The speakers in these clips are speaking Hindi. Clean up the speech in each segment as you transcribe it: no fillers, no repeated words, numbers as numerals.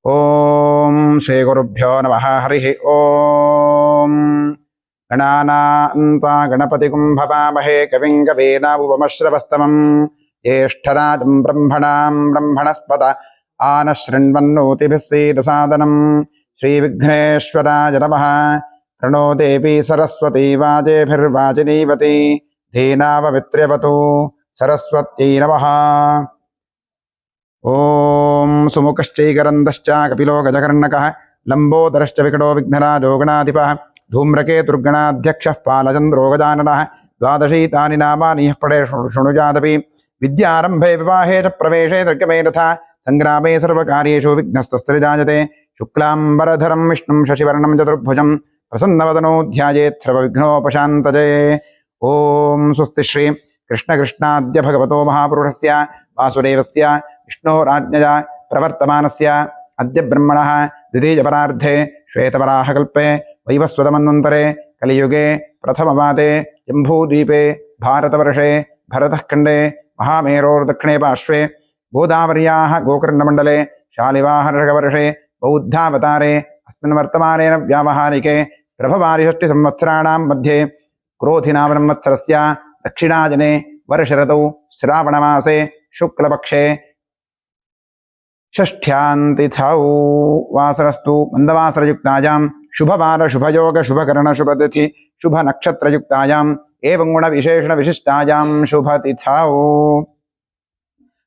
ओम श्री गुरुभ्यो नमः हरिः ओम गणानान्त्वा गणपतिगुं भवामहे कविं कवीनामुपमश्रवस्तमं ज्येष्ठराजं ब्रह्मणां ब्रह्मणस्पत आनशृण्वन्नोतिभिः सीदसादनं श्रीविघ्नेश्वराय नमः। प्रणो देवी सरस्वती वाजेभिर्वाजिनीवती धीनावमित्र्यवतु सरस्वत्यै नमः। ओम सुमुखश्चैकरन्दश्च कपिलो गजकर्णकः लम्बोदरश्च विकटो विघ्नराजो गणाधिपः धूम्रकेतुर्गणाध्यक्षः पालचन्द्रो गजाननः द्वादशीतानि नामानि यः पठे शृणुयादपि विद्यारम्भे विवाहे च प्रवेशे तर्कमे तथा सङ्ग्रामे सर्वकार्येषु विघ्नस्तस्यजायते शुक्लाम्बरधरं विष्णुं शशिवर्णं चतुर्भुजं प्रसन्नवदनो ध्यायेत् सर्वविघ्नोपशान्तये। ओम स्वस्ति श्री कृष्णकृष्णाद्य भगवतो महापुरुषस्य वासुदेवस्य विष्णोराज्ञया प्रवर्तमानस्य अद्य ब्रह्मणः द्वितीयपरार्धे श्वेतवराहकल्पे वैवस्वतमन्वन्तरे कलियुगे प्रथमपादे जम्बूद्वीपे भारतवर्षे भरतखण्डे महामेरोर्दक्षिणे पार्श्वे गोदावर्याः गोकर्णमण्डले शालिवाहनवर्षे बौद्धावतारे अस्मिन् वर्तमानेन व्यावहारिके प्रभवारिषष्टिसंवत्सराणां मध्ये क्रोधिनामसंवत्सरस्य दक्षिणाजने वर्षऋतौ श्रावणमासे शुक्लपक्षे षष्ठ्यान्तिथौ वासरस्तु मन्दवासरयुक्तायां शुभवार शुभयोग शुभकरण शुभतिथि शुभनक्षत्रयुक्तायाम् एवं गुणविशेषणविशिष्टायां शुभतिथौ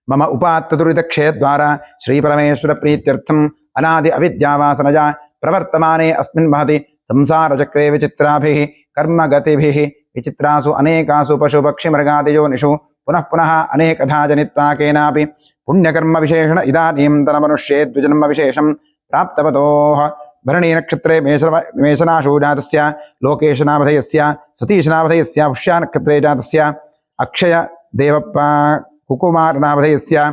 मम उपात्तदुरितक्षयद्वारा श्रीपरमेश्वरप्रीत्यर्थम् अनादि अविद्यावासनया प्रवर्तमाने अस्मिन् महति संसारचक्रे विचित्राभिः कर्मगतिभिः विचित्रासु अनेकासु पशुपक्षिमृगादियोनिषु पुनः पुनः अनेकधा जनित्वा केनापि पुण्यकर्म विशेषण इदानीन्तनमनुष्ये द्विजन्म विशेषं प्राप्तवतोः भरणीनक्षत्रे मेषनाशो जातस्य लोकेशनामधेयस्य सतीशनामधेयस्य पुष्यानक्षत्रे जातस्य अक्षयदेवप्पा कुकुमारनामधेयस्य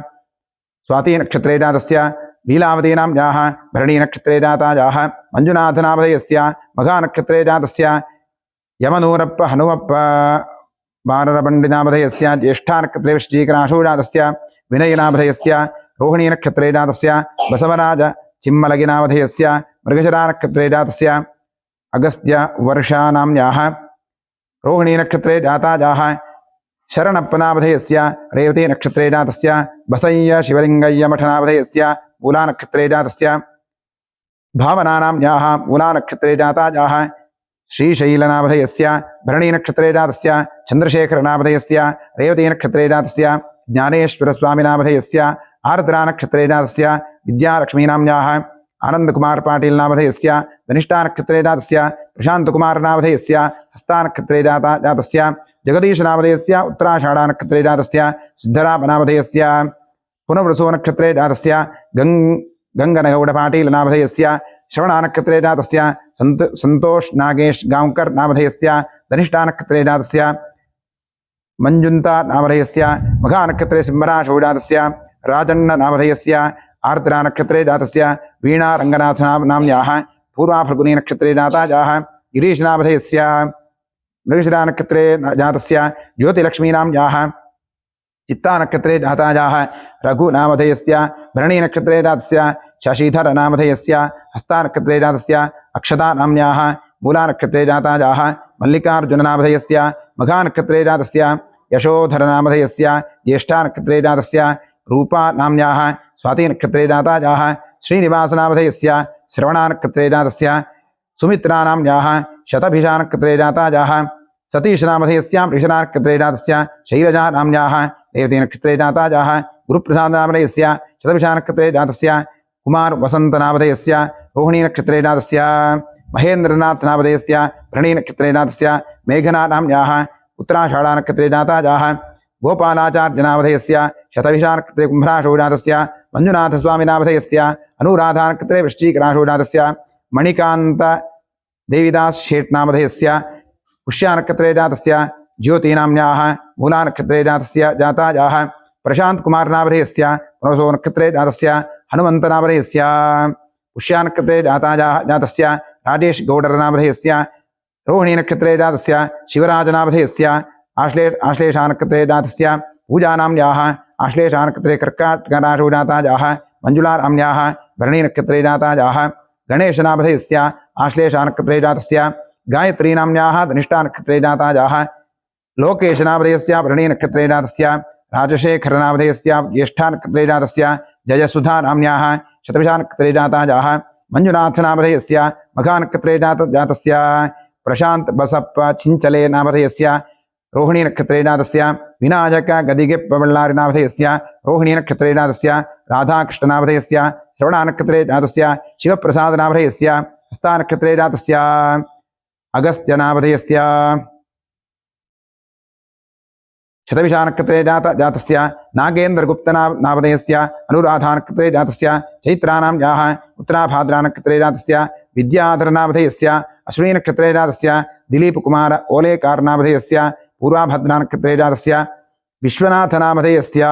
स्वातीनक्षत्रे जातस्य लीलावतीनां याः भरणीनक्षत्रे जातायाः मञ्जुनाथनामधेयस्य मघानक्षत्रे जातस्य यमनूरप्प हनुमप्प बाररपण्डिनामधेयस्य ज्येष्ठानक्षत्रे वृश्चिकराशो जातस्य विनयनामधेयस्य रोहिणीनक्षत्रे जातस्य बसवराज चिम्मलगिनामधेयस्य मृगशिरानक्षत्रे जातस्य अगस्त्यवर्षानाम्याः रोहिणीनक्षत्रे जातायाः शरणप्पनामधेयस्य रेवतीनक्षत्रे जातस्य बसय्य शिवलिङ्गय्यमठनामधेयस्य मूलानक्षत्रे जातस्य भावनानाम्याः मूलानक्षत्रे जातायाः श्रीशैलनामधेयस्य भरणीनक्षत्रे जातस्य चन्द्रशेखरनामधेयस्य रेवतीनक्षत्रे जातस्य ज्ञानेश्वरस्वामिनामधेयस्य आर्द्रानक्षत्रे जातस्य विद्यालक्ष्मीनाम्याः आनन्दकुमारपाटीलनामधेयस्य धनिष्ठानक्षत्रे जातस्य प्रशान्तकुमारनामधेयस्य हस्तानक्षत्रे जातस्य जगदीशनामधेयस्य उत्तराषाढानक्षत्रे जातस्य सिद्धरामनामधेयस्य पुनर्वसुनक्षत्रे जातस्य गङ्गनगौडपाटीलनामधेयस्य श्रवणानक्षत्रे जातस्य संतोष नागेश गांवकर नामधेयस्य धनिष्ठानक्षत्रे जातस्य मंजुंता नामधेयस्य मघानक्षत्रे सिंहराशो जातस्य राजन्न नामधेयस्य आर्द्रानक्षत्रे जातस्य वीणा रंगनाथ नाम्याः पूर्वाफल्गुनी नक्षत्रे जातायाः गिरीश नामधेयस्य मृगशिरानक्षत्रे जातस्य ज्योतिलक्ष्मीनाम्याः चित्तानक्षत्रे जातायाः रघुनामधेयस्य भरणीनक्षत्रे जातस्य शशिधरनामधेयस्य हस्तानक्षत्रे जातस्य अक्षतानाम्याः मूलानक्षत्रे जातायाः मल्लिकार्जुननामधेयस्य मघानक्षत्रे जातस्य यशोधरनामधेयस्य ज्येष्ठानक्षत्रे जातस्य रूपानाम्याः स्वातीनक्षत्रे जातायाः श्रीनिवासनामधेयस्य श्रवणानक्षत्रे जातस्य सुमित्रानाम्याः शतभिषानक्षत्रे जातायाः सतीशनामधेयस्य वृषणानक्षत्रे जातस्य शैलजानाम्याः रेवतीनक्षत्रे जातायाः गुरुप्रसादनामधेयस्य शतभिषानक्षत्रे जातस्य कुमारवसन्तनामधेयस्य रोहिणीनक्षत्रे जातस्य महेन्द्रनाथनामधेयस्य भरणीनक्षत्रे जातस्य मेघनानाम्याः उत्तराषाढानक्षत्रे जातायाः गोपालाचार्यनामधेयस्य शतभिषानक्षत्रे कुम्भराशो जातस्य मञ्जुनाथस्वामिनामधेयस्य अनुराधानक्षत्रे वृश्चिकराशो जातस्य मणिकान्तदेविदास शेट्नामधेयस्य पुष्यानक्षत्रे जातस्य ज्योतिनाम्याः मूलानक्षत्रे जातस्य जातायाः प्रशान्तकुमारनामधेयस्य पुनर्वसो नक्षत्रे जातस्य हनुमन्तनामधेयस्य पुष्यानक्षत्रे जातस्य राजेश गौडरनामधेयस्य रोहिणीनक्षत्रे जातस्य शिवराजनामधेयस्य आश्लेषानक्षत्रे जातस्य पूजानाम्याः आश्लेषानक्षत्रे कर्काटकराशो जातायाः मंजुलाराम्याः भरणी नक्षत्रे जाता गणेशनामधेयस्य आश्लेषनक्षत्रे जातस्य गायत्री नाम्न्याः धनिष्ठा नक्षत्रे जाता लोकेशनामधेयस्य भरणी नक्षत्रे जातस्य राजशेखरनामधेयस्य ज्येष्ठा नक्षत्रे जातस्य जयसुधा नाम्न्याः शतभिषा नक्षत्रे जाता मंजुनाथनामधेयस्य मघा नक्षत्रे जातस्य प्रशांत बसप्प चिंचले नामधेयस्य रोहिणी नक्षत्रे जातस्य विनायक गदिगे नामधेयस्य रोहिणी नक्षत्रे जातस्य राधाकृष्ण नामधेयस्य श्रवणा नक्षत्रे जातस्य शिवप्रसाद नामधेयस्य हस्ता नक्षत्रे जातस्य अगस्त्य नामधेयस्य शतभिषा नक्षत्रे जातस्य नागेन्द्रगुप्त नामधेयस्य अनुराधा नक्षत्रे जातस्य चैत्रानाम्न्याः उत्तराभाद्रा नक्षत्रे जातस्य विद्याधर नामधेयस्य अश्विनी नक्षत्रे जातस्य दिलीप कुमार ओलेकार नामधेयस्य पूर्वाभद्रा नक्षत्रे जातस्य विश्वनाथ नामधेयस्य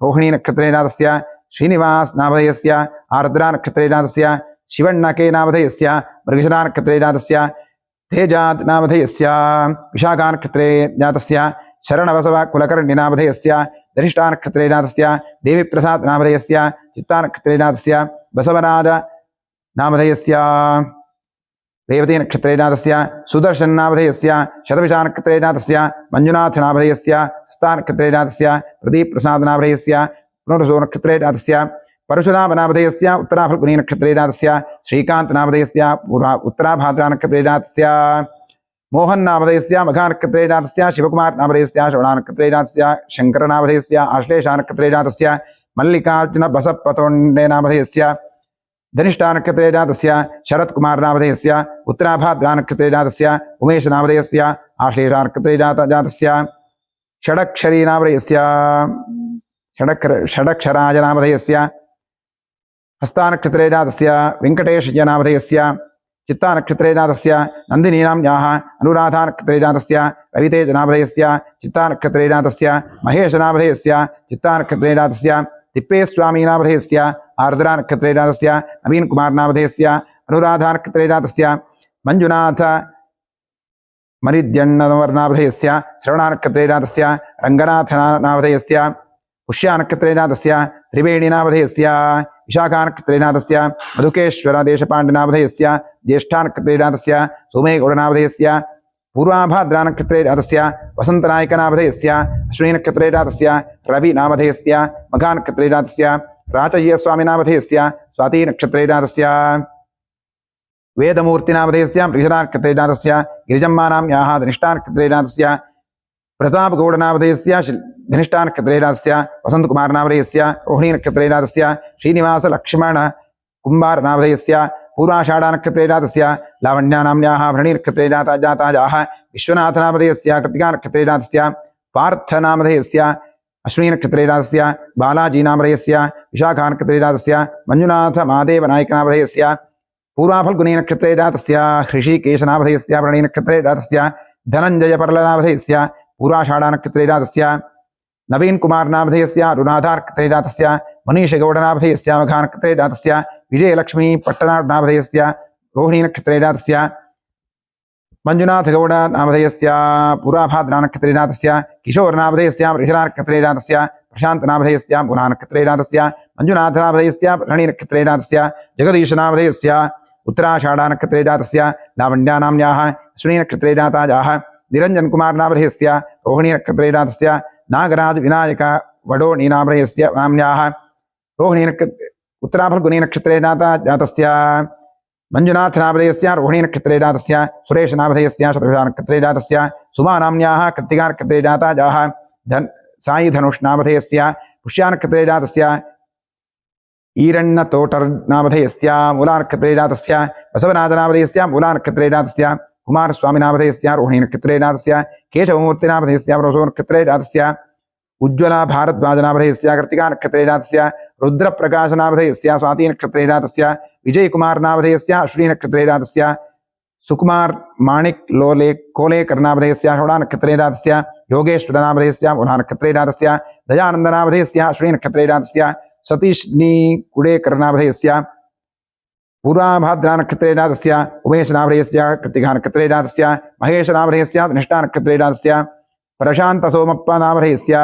रोहिणी नक्षत्रे जातस्य श्रीनिवास नामधेयस्य आर्द्रा नक्षत्रे जातस्य शिवण्णके नामधेयस्य मृगशिरा नक्षत्रे जातस्य तेजात् नामधेयस्य विशाखा नक्षत्रे जातस्य शरणबसव कुलकर्णी नामधेयस्य धनिष्ठा नक्षत्रे जातस्य देवीप्रसाद नामधेयस्य चित्ता नक्षत्रे जातस्य बसवराज नामधेयस्य रेवती नक्षत्रे जातस्य सुदर्शन नामधेयस्य शतभिषा नक्षत्रे जातस्य मंजुनाथ नामधेयस्य हस्ता नक्षत्रे जातस्य प्रदीप प्रसाद नामधेयस्य पुनर्वसु नक्षत्रे जातस्य परशुराम नामधेयस्य उत्तराफल्गुनी नक्षत्रे जातस्य श्रीकांत नामधेयस्य उत्तराभाद्रा नक्षत्रे जातस्य मोहन नामधेयस्य मघा नक्षत्रे जातस्य शिवकुमार नामधेयस्य श्रवणा नक्षत्रे जातस्य शंकर नामधेयस्य आश्लेषा नक्षत्रे जातस्य मल्लिकार्जुन बसप्पतोण्डे नामधेयस्य धनिष्ठा नक्षत्रे जातस्य शरत् कुमार नामधेयस्य उत्तराभाद्रा नक्षत्रे जातस्य उमेश नामधेयस्य आश्लेषा नक्षत्रे जातस्य षडक्षरी नामधेयस्य षडक्षराज नामधेयस्य हस्ता नक्षत्रे जातस्य वेंकटेशय नामधेयस्य चित्ता नक्षत्रे जातस्य नंदिनी नाम्न्याः अनुराधा नक्षत्रे जातस्य रवितेज नामधेयस्य चित्ता नक्षत्रे जातस्य महेश नामधेयस्य चित्ता नक्षत्रे जातस्य तिप्पेस्वामी नामधेयस्य आर्द्रा नक्षत्रे जातस्य नवीन कुमार नामधेयस्य अनुराधा नक्षत्रे जातस्य मंजुनाथ मरिद्यन्नवर्नामधेयस्य श्रवणा नक्षत्रे जातस्य रंगनाथ नामधेयस्य पुष्या नक्षत्रे जातस्य त्रिवेणी नामधेयस्य विशाखा नक्षत्रे जातस्य मधुकेश्वर देशपांडे नामधेयस्य ज्येष्ठा नक्षत्रे जातस्य सोमेगौड नामधेयस्य पूर्वाभाद्रा नक्षत्रे जातस्य वसंतनायक नामधेयस्य अश्विनी नक्षत्रे जातस्य रवि नामधेयस्य मघा नक्षत्रे जातस्य राचय्य स्वामी नामधेयस्य स्वाति नक्षत्रे जातस्य वेदमूर्ति नामधेयस्य मृगशिरा नक्षत्रे जातस्य गिरिजम्मा नाम्न्याः धनिष्ठा नक्षत्रे जातस्य प्रतापगौड नामधेयस्य धनिष्ठा नक्षत्रे जातस्य वसंत कुमार नामधेयस्य रोहिणी नक्षत्रे जातस्य श्रीनिवास लक्ष्मण कुंभार नामधेयस्य पूर्वाषाढ़ा नक्षत्रे जातस्य लावण्या नाम्न्याः भरणी नक्षत्रे जाताजाः विश्वनाथ नामधेयस्य कृतिका नक्षत्रे जातस्य पार्थ नामधेयस्य अश्विनी नक्षत्रे जातस्य बालाजी नामधेयस्य विशाखा नक्षत्रे जातस्य मंजुनाथ महादेव नायक नामधेयस्य पूर्वाफल्गुनी नक्षत्रे जातस्य हृषिकेश नामधेयस्य भरणी नक्षत्रे जातस्य धनंजय परल नामधेयस्य पूर्वाषाढ़ा नक्षत्रे जातस्य नवीन कुमार नामधेयस्य अनुराधा नक्षत्रे जातस्य मनीष गौड नामधेयस्य मघा नक्षत्रे जातस्य विजयलक्ष्मी पट्टनाड नामधेयस्य रोहिणी नक्षत्रे जातस्य मंजुनाथ गौड नामधेयस्य पूर्वाभाद्रा नक्षत्रे जातस्य किशोर नामधेयस्य वृषरा नक्षत्रे जातस्य प्रशांत नामधेयस्य मूला नक्षत्रे जातस्य मंजुनाथ नामधेयस्य भरणी नक्षत्रे जातस्य जगदीश नामधेयस्य उत्तराषाढ़ा नक्षत्रे जातस्य लावण्या नाम्न्याः अश्विनी नक्षत्रे जाताजाः निरंजन कुमार नामधेयस्य रोहिणी नक्षत्रे जातस्य नागराज विनायक वडोणी नामधेयस्य नाम्न्याः रोहिणी उत्तराफल्गुनी नक्षत्रे जातस्य मंजुनाथ नामधेयस्य रोहिणी नक्षत्रे जातस्य सुरेश नामधेयस्य शतभिषा नक्षत्रे जातस्य सुमा नाम्न्याः कृत्तिका नक्षत्रे जाताजाः साई धनुष नामधेयस्य पुष्या नक्षत्रे जातस्य ईरण्ण तोटर नामधेयस्य मूला नक्षत्रे जातस्य बसवराज नामधेयस्य मूला नक्षत्रे जातस्य कुमार स्वामी नामधेयस्य रोहिणी नक्षत्रे जातस्य केशवमूर्ति नामधेयस्य प्रसो नक्षत्रे जातस्य उज्ज्वला भारद्वाज नामधेयस्य कृतिका नक्षत्रे जातस्य रुद्रप्रकाश नामधेयस्य स्वाति नक्षत्रे जातस्य विजय कुमार नामधेयस्य अश्विनी नक्षत्रे जातस्य सुकुमार माणिक लोले कोलेकर नामधेयस्य श्रवणा नक्षत्रे जातस्य योगेश्वर नामधेयस्य मूला नक्षत्रे जातस्य दयानंद नामधेयस्य अश्विनी नक्षत्रे जातस्य सतीश कुडेकर नामधेयस्य पूर्वाभाद्रा नक्षत्रे जातस्य उमेश नामधेयस्य कृत्तिका नक्षत्रे जातस्य महेश नामधेयस्य धनिष्ठा नक्षत्रे जातस्य प्रशांत सोमप्प नामधेयस्य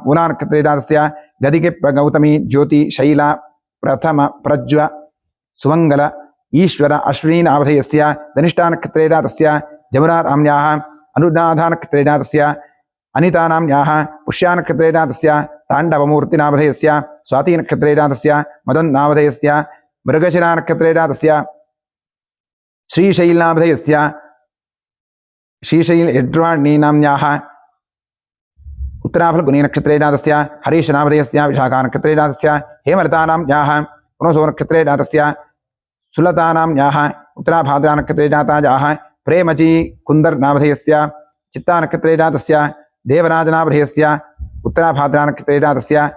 मूला नक्षत्रे जातस्य गदिगे गौतमी ज्योति शैला प्रथम प्रज्व सुमंगल ईश्वर अश्विनी नामधेयस्य धनिष्ठा नक्षत्रे जातस्य जमुना नाम्न्याः अनुराधा नक्षत्रे जातस्य अनिता नाम्न्याः पुष्या नक्षत्रे जातस्य ताण्डवमूर्ति नामधेयस्य स्वाति नक्षत्रे जातस्य मदन् नामधेयस्य मृगशिरा नक्षत्रे जातस्य श्रीशैल नामधेयस्य श्रीशैल यड्वाणी नाम्न्याः उत्तराफल्गुनी नक्षत्रे जातस्य हरीश नामधेयस्य विशाखा नक्षत्रे जातस्य हेमलता नाम्न्याः पुनसो नक्षत्रे जातस्य सुलता नाम्न्याः उत्तराभाद्रा नक्षत्रे जातायाः प्रेमजी कुन्दर नामधेयस्य चित्ता नक्षत्रे जातस्य देवराज नामधेयस्य उत्तराभाद्रा नक्षत्रे जातस्य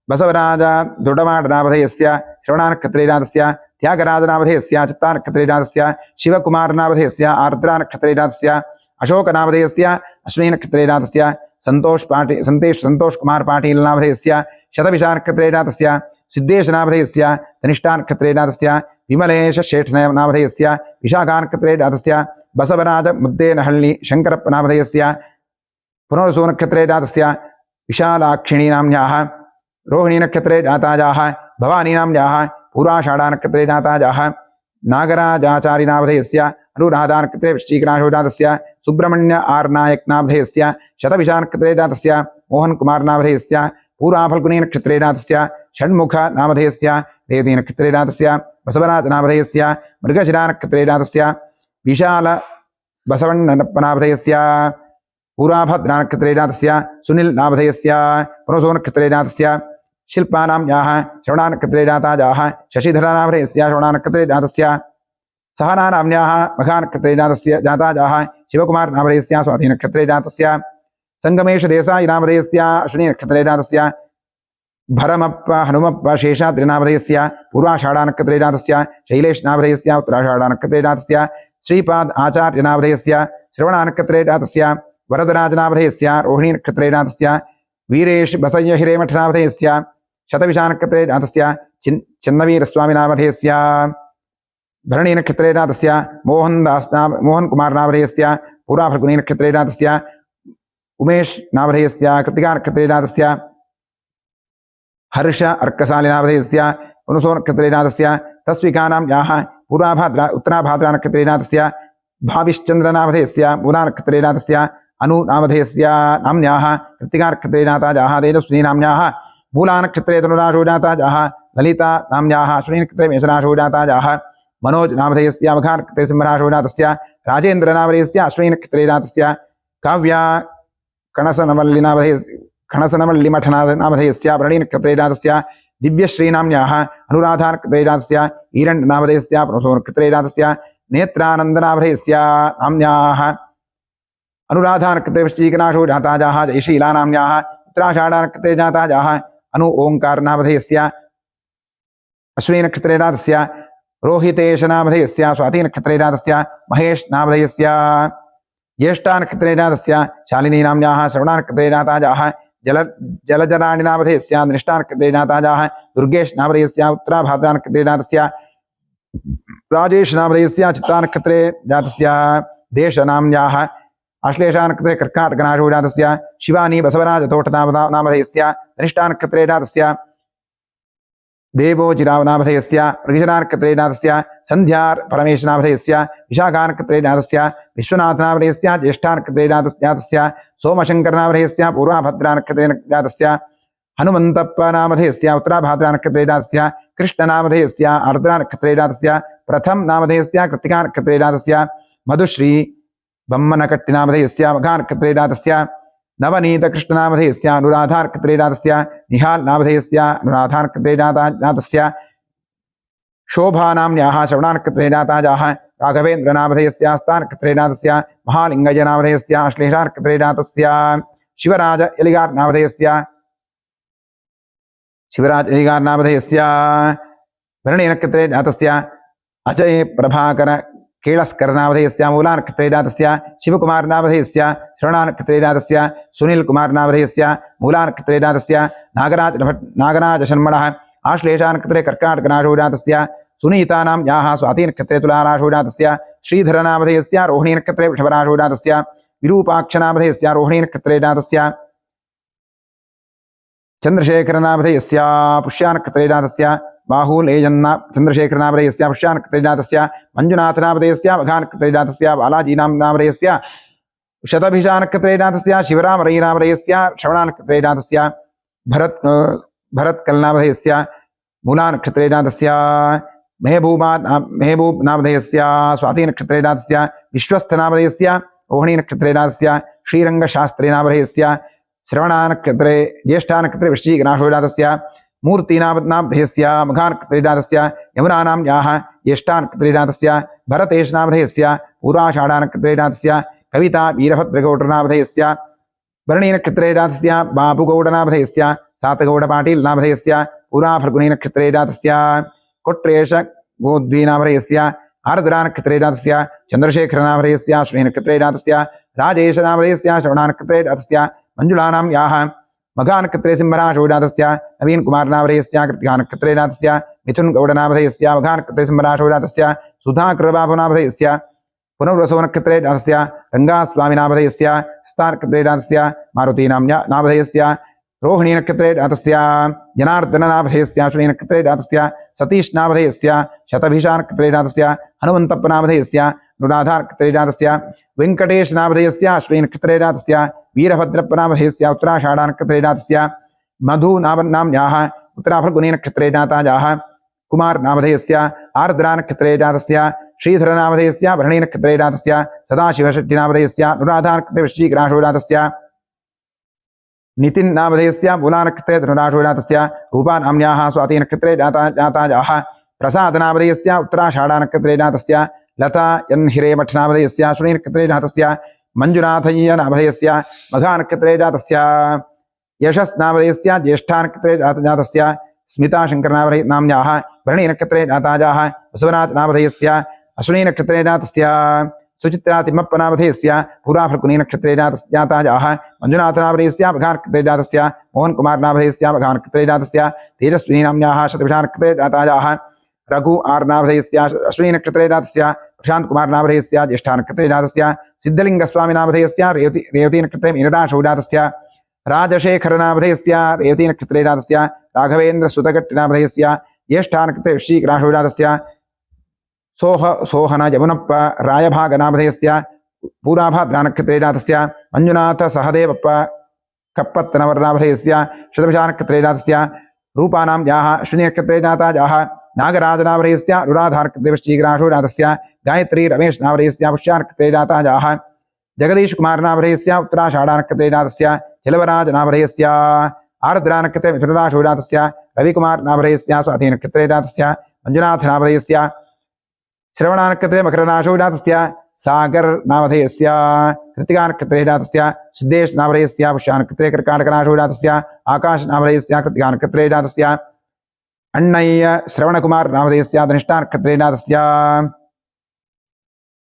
बसवराज दोडमाड नामधेयस्य श्रवणा नक्षत्रे जातस्य त्यागराज नामधेयस्य चित्ता नक्षत्रे जातस्य शिवकुमार नामधेयस्य आर्द्रा नक्षत्रे जातस्य अशोक नामधेयस्य अश्विनी नक्षत्रे जातस्य संतोष कुमार पाटील नामधेयस्य शतभिषा नक्षत्रे जातस्य सिद्धेश नामधेयस्य धनिष्ठा नक्षत्रे जातस्य विमलेश शेठ नामधेयस्य विशाखा नक्षत्रे जातस्य बसवराज मुद्देनहल्ली शंकरप्प नामधेयस्य पुनर्सो नक्षत्रे जातस्य विशालाक्षिणी नाम्न्याः रोहिणी नक्षत्रे जातायाः भवानी नाम्न्याः पूर्वाषाढा नक्षत्रे जातायाः नागराजाचार्य नामधेयस्य अनुराधा नक्षत्रे वृश्चिकराशौ जातस्य सुब्रह्मण्य आर नायक नामधेयस्य शतभिषा नक्षत्रे जातस्य मोहन कुमार नामधेयस्य पूर्वाफल्गुनी नक्षत्रे जातस्य षण्मुख नामधेयस्य रेवती नक्षत्रे जातस्य बसवराज नामधेयस्य मृगशिरा नक्षत्रे जातस्य विशाल बसवण्णप्प नामधेयस्य पूर्वाभद्रा नक्षत्रे जातस्य सुनील नामधेयस्य पुनसो नक्षत्रे जातस्य शिल्पा नाम्न्याः श्रवणा नक्षत्रे जातायाः शशिधरा नामधेयस्य श्रवणा नक्षत्रे जातस्य सहना नाम्न्याः मघा नक्षत्रे जातस्य जातायाः शिवकुमार नामधेयस्य स्वाति नक्षत्रे जातस्य संगमेश देसाई नामधेयस्य अश्विनी नक्षत्रे जातस्य भरमप्प हनुमप्प शेषाद्रि नामधेयस्य पूर्वाषाढा नक्षत्रे जातस्य शैलेश नामधेयस्य उत्तराषाढा नक्षत्रे जातस्य श्रीपाद आचार्य नामधेयस्य श्रवणा नक्षत्रे जातस्य वरदराज नामधेयस्य रोहिणी नक्षत्रे जातस्य वीरेश बसय्य हिरेमठ नामधेयस्य शतभिषा नक्षत्रे जातस्य चिन्नवीरस्वामी नामधेयस्य भरणी नक्षत्रे जातस्य मोहन कुमार नामधेयस्य पूर्वाफल्गुनी नक्षत्रे जातस्य उमेश नामधेयस्य कृतिका नक्षत्रे जातस्य हर्ष अर्कसाली नामधेयस्य पुनसो नक्षत्रे जातस्य तस्विका नाम्न्याः पूर्वाभाद्रा उत्तराभाद्रा नक्षत्रे जातस्य भाविश्चंद्र नामधेयस्य मूला नक्षत्रे जातस्य अनु नामधेयस्य नाम्न्याः कृतिका नक्षत्रे जातायाः तेजस्विनी नाम्न्याः मूला नक्षत्रे धनुराशौ जातायाः ललिता नाम्न्याः अश्विनी नक्षत्रे मेषराशौ जातायाः मनोज नामधेयस्य मघा नक्षत्रे सिंहराशौ जातस्य राजेन्द्र नामधेयस्य अश्विनी नक्षत्रे जातस्य काव्या कणसनवल्ली मठ नामधेयस्य भरणी नक्षत्रे जातस्य दिव्यश्री नाम्न्याः अनुराधा नक्षत्रे जातस्य ईरण् नामधेयस्य पुनसो नक्षत्रे जातस्य नेत्रानंद नामधेयस्य नाम्न्याः अनुराधा नक्षत्रे वृश्चिकराशौ जातायाः जयशीला नाम्न्याः उत्तराषाढा नक्षत्रे जातायाः अनु ओंकार नामधेयस्य अश्विनी नक्षत्रे जातस्य रोहितेश नामधेयस्य स्वाति नक्षत्रे जातस्य महेश नामधेयस्य ज्येष्ठा नक्षत्रे जातस्य शालिनी नाम्न्याः श्रवणा नक्षत्रे जातायाः जलजराणि नामधेयस्य निष्ठा नक्षत्रे जातायाः दुर्गेश नामधेयस्य उत्तराभाद्रा नक्षत्रे जातस्य राजेश नामधेयस्य चित्ता नक्षत्रे जातस्य देश नाम्न्याः आश्लेषा नक्षत्रे कर्काटकनाशौ जातस्य शिवानी बसवराज तोट नामधेयस्य धनिष्ठा नक्षत्रे जातस्य देवोजिराव नामधेयस्य मृगशिरा नक्षत्रे जातस्य संध्या परमेश नामधेयस्य विशाखा नक्षत्रे जातस्य विश्वनाथ नामधेयस्य ज्येष्ठा नक्षत्रे जातस्य सोमशंकर नामधेयस्य पूर्वाभद्रा नक्षत्रे जातस्य हनुमन्तप्प नामधेयस्य उत्तराभाद्रा नक्षत्रे जातस्य कृष्ण नामधेयस्य आर्द्रा नक्षत्रे जातस्य प्रथम नामधेयस्य कृत्तिका नक्षत्रे जातस्य मधुश्री बम्मनकट्टि नामधेयस्य मघा नक्षत्रे जातस्य नवनीत कृष्ण नामधेयस्य अनुराधा नक्षत्रे जातस्य निहाल नामधेयस्य अनुराधा नक्षत्रे जातस्य शोभा नाम्न्याः श्रवणा नक्षत्रे जातायाः राघवेन्द्र नामधेयस्य हस्ता नक्षत्रे जातस्य महालिंगय नामधेयस्य अश्लेषा नक्षत्रे जातस्य शिवराज एलिगार नामधेयस्य भरणी नक्षत्रे जातस्य अजय प्रभाकर केळस्कर नामधेयस्य मूला नक्षत्रे जातस्य शिवकुमार नामधेयस्य श्रवणा नक्षत्रे जातस्य सुनील कुमार नामधेयस्य मूला नक्षत्रे जातस्य नागराज शर्मणः आश्लेषा नक्षत्रे कर्काटकनाशौ जातस्य सुनीता नाम्न्याः स्वाति नक्षत्रे तुलाराशौ जातस्य श्रीधर नामधेयस्य रोहिणी नक्षत्रे वृषभराशौ जातस्य विरूपाक्ष नामधेयस्य रोहिणी नक्षत्रे जातस्य चंद्रशेखर नामधेयस्य पुष्या नक्षत्रे जातस्य बाहुलेयन्ना चन्द्रशेखरनामधेयस्य पुष्यानक्षत्रे मञ्जुनाथनामधेयस्य मघानक्षत्रे बालाजीनामधेयस्य शतभिषानक्षत्रे शिवरामरयिनामधेयस्य श्रवणानक्षत्रे भरत्कलनामधेयस्य मूलानक्षत्रे मेहबूब नामधेयस्य स्वातिनक्षत्रे विश्वस्थनामधेयस्य रोहिणीनक्षत्रे श्रीरंगशास्त्री नामधेयस्य श्रवणानक्षत्रे ज्येष्ठानक्षत्रे वृश्चिकनाशोजातस्य मूर्तिनामधेयस्य मघानक्षत्रे यमुनानाम्याः ज्येष्ठानक्षत्रे भरतेशनामधेयस्य पूर्वाषाढानक्षत्रे कविता वीरभद्रगौडनामधेयस्य भरणीनक्षत्रे बाबुगौडनामधेयस्य सातगौडपाटीलनामधेयस्य पूर्वाफल्गुनीनक्षत्रे कोट्रेश गोद्वीनामधेयस्य आर्द्रानक्षत्रे चन्द्रशेखरनामधेयस्य अश्विनीनक्षत्रे राजेशनामधेयस्य श्रवणानक्षत्रे मञ्जुलानाम्याः मघानक्षत्रे सिंहराशोजातस्य नवीनकुमारनामधेयस्य कृत्तिकानक्षत्रे मिथुनगौडनामधेयस्य मघानक्षत्रे सिंहराशोजातस्य सुधाकृतबाबुनामधेयस्य पुनर्वसोनक्षत्रे रङ्गास्वामिनामधेयस्य हस्तानक्षत्रे मारुतीनामधेयस्य रोहिणीनक्षत्रे जनार्दननामधेयस्य अश्विनीनक्षत्रे सतीशनामधेयस्य शतभिषानक्षत्रे हनुमन्तप्पनामधेयस्य अनुराधानक्षत्रे वेङ्कटेशनामधेयस्य अश्विनीनक्षत्रे वीरभद्रप्पनामधेयस्य उत्तराषाढानक्षत्रे मधुनाम्याः उत्तराफल्गुनीनक्षत्रे जातायाः कुमारनामधेयस्य आर्द्रानक्षत्रे श्रीधरनामधेयस्य भरणीनक्षत्रे सदाशिवशेट्टिनामधेयस्य अनुराधानक्षत्रे वृश्चिकराशोजातस्य नितिन नामधेयस्य मूलानक्षत्रे धनुराशोजातस्य रूपानाम्याः स्वातिनक्षत्रे जातायाः प्रसादनामधेयस्य उत्तराषाढानक्षत्रे जातस्य लता एन् हिरेमठनामधेयस्य अश्विनीनक्षत्रे जातस्य मञ्जुनाथय्यनामधेयस्य मघानक्षत्रे जातस्य यशस्नामधेयस्य ज्येष्ठानक्षत्रे जातस्य स्मिताशङ्करनाम्याः भरणीनक्षत्रे जातायाः बसवराजनामधेयस्य अश्विनीनक्षत्रे जातस्य सुचित्रातिमप्पनामधेयस्य पूर्वाफल्गुनीनक्षत्रे जातायाः मञ्जुनाथनामधेयस्य मघानक्षत्रे जातस्य मोहनकुमारनामधेयस्य मघानक्षत्रे जातस्य तेजस्विनीनाम्याः शतभिषानक्षत्रे जातायाः रघु आर्नामधेयस्य अश्विनीनक्षत्रे जातस्य प्रशान्तकुमारनामधेयस्य ज्येष्ठानक्षत्रे जातस्य सिद्धलिङ्गस्वामिनामधेयस्य रेवतीनक्षत्रे मीनराशोजातस्य राजशेखरनामधेयस्य रेवतीनक्षत्रे जातस्य राघवेन्द्रसुतगट्टिनामधेयस्य ज्येष्ठानक्षत्रे वृश्चिकराशोजातस्य सोहन यमुनप्प रायभागनामधेयस्य पूर्वाभाद्रानक्षत्रे जातस्य मंजुनाथ सहदेवप्प कप्पत्तनवर्नामधेयस्य शतभिषानक्षत्रे जातस्य रूपानाम्याः अश्विनीनक्षत्रे जातायाः नागराजनामधेयस्य अनुराधानक्षत्रे वृश्चिकराशोजातस्य गायत्री रमेशनामधेयस्य पुष्यानक्षत्रे जातायाः जगदीशकुमारनामधेयस्य उत्तराषाढानक्षत्रे जातस्य चलवराजनामधेयस्य आर्द्रानक्षत्रे मिथुनराशोजातस्य रविकुमारनामधेयस्य स्वातिनक्षत्रे जातस्य मंजुनाथनामधेयस्य श्रवणानक्षत्रे मकरराशोजातस्य सागर नामधेयस्य कृत्तिकानक्षत्रे जातस्य सिद्धेशनामधेयस्य पुष्यानक्षत्रे कर्काटकराशोजातस्य आकाशनामधेयस्य कृत्तिकानक्षत्रे जातस्य अण्णय्य श्रवणकुमारनामधेयस्य धनिष्ठानक्षत्रे जातस्य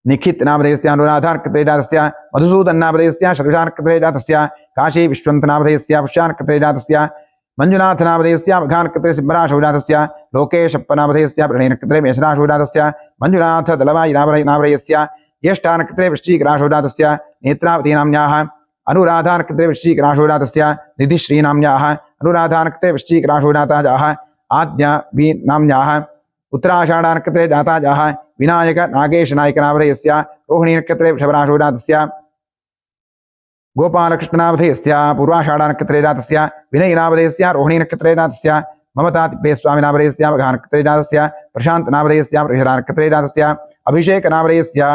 निखितनामधेयस्य अनुराधानक्षत्रे जातस्य मधुसूदननामधेयस्य शतभिषानक्षत्रे जातस्य काशी विश्वन्तनामधेयस्य पुष्यानक्षत्रे जातस्य मंजुनाथनामधेयस्य मघानक्षत्रे सिंहराशोजातस्य लोकेशप्पनामधेयस्य भरणीनक्षत्रे मेषराशोजातस्य मंजुनाथ दलवायिनामधेयस्य ज्येष्ठानक्षत्रे वृश्चिकराशोजातस्य नेत्रावतीनाम्याः अनुराधानक्षत्रे वृश्चिकराशोजातस्य निधिश्रीनाम्याः अनुराधानक्षत्रे वृश्चिकराशोजातायाः आद्यानाम्याः उत्तराषाढानक्षत्रे जातायाः विनायक नागेशनायकनामधेयस्य रोहिणीनक्षत्रे वृषभराशोजातस्य गोपालकृष्णनामधेयस्य पूर्वाषाढानक्षत्रे जातस्य विनयनामधेयस्य रोहिणीनक्षत्रे जातस्य ममतातिप्पेयस्वामिनामधेयस्य मघानक्षत्रे जातस्य प्रशान्तनामधेयस्य बृहदानक्षत्रे जातस्य अभिषेकनामधेयस्य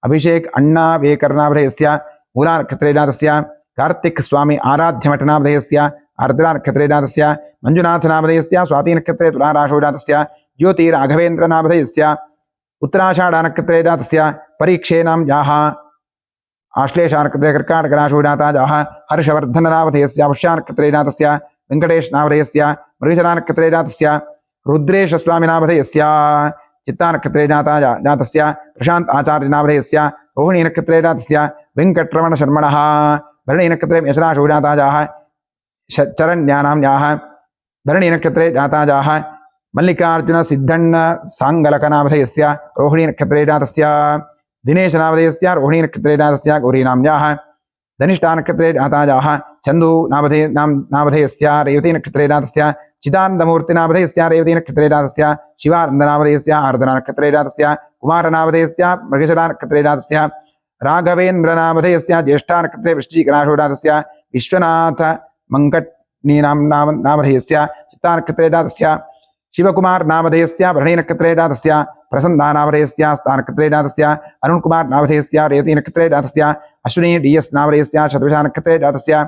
अभिषेक अण्णावेकरनामधेयस्य मूलानक्षत्रे जातस्य कार्तिकस्वामी आराध्यमठनामधेयस्य आर्द्रानक्षत्रे जातस्य मंजुनाथनामधेयस्य स्वातिनक्षत्रे तुलाराशोजातस्य ज्योतिराघवेन्द्रनामधेयस्य उत्तराषाढानक्षत्रे जातस्य परीक्षेनाम्याः आश्लेषानक्षत्रे कर्काटकराशोजातायाः हर्षवर्धननामधेयस्य पुष्यानक्षत्रे जातस्य वेङ्कटेशनामधेयस्य मृगशरानक्षत्रे जातस्य रुद्रेशस्वामिनामधेयस्य चित्तानक्षत्रे जातस्य प्रशान्त आचार्यनामधेयस्य रोहिणीनक्षत्रे जातस्य वेङ्कटरमणशर्मणः भरणीनक्षत्रे मेषराशोजातायाः चरण्यानाम्याः भरणीनक्षत्रे जातायाः मल्लिकार्जुनसिद्धण्ण साङ्गलकनामधेयस्य रोहिणीनक्षत्रे जातस्य दिनेशनामधेयस्य रोहिणीनक्षत्रे जातस्य गौरीनाम्याः धनिष्ठानक्षत्रे जातायाः चन्दूनामधेयस्य रेवतीनक्षत्रे जातस्य चिदानन्दमूर्तिनामधेयस्य रेवती नक्षत्रे जातस्य शिवानन्दनामधेयस्य आर्द्रा नक्षत्रे जातस्य कुमारनामधेयस्य मृगशिरा नक्षत्रे जातस्य राघवेन्द्रनामधेयस्य ज्येष्ठा नक्षत्रे वृश्चिकराशौ जातस्य विश्वनाथ नामधेयस्य चित्ता नक्षत्रे जातस्य शिवकुमार नामधेयस्य भरणी नक्षत्रे जातस्य प्रसन्ना नामधेयस्य स्था नक्षत्रे जातस्य अरुणकुमार नामधेयस्य रेवती नक्षत्रे जातस्य अश्विनी DS नामधेयस्य शतभिषा नक्षत्रे जातस्य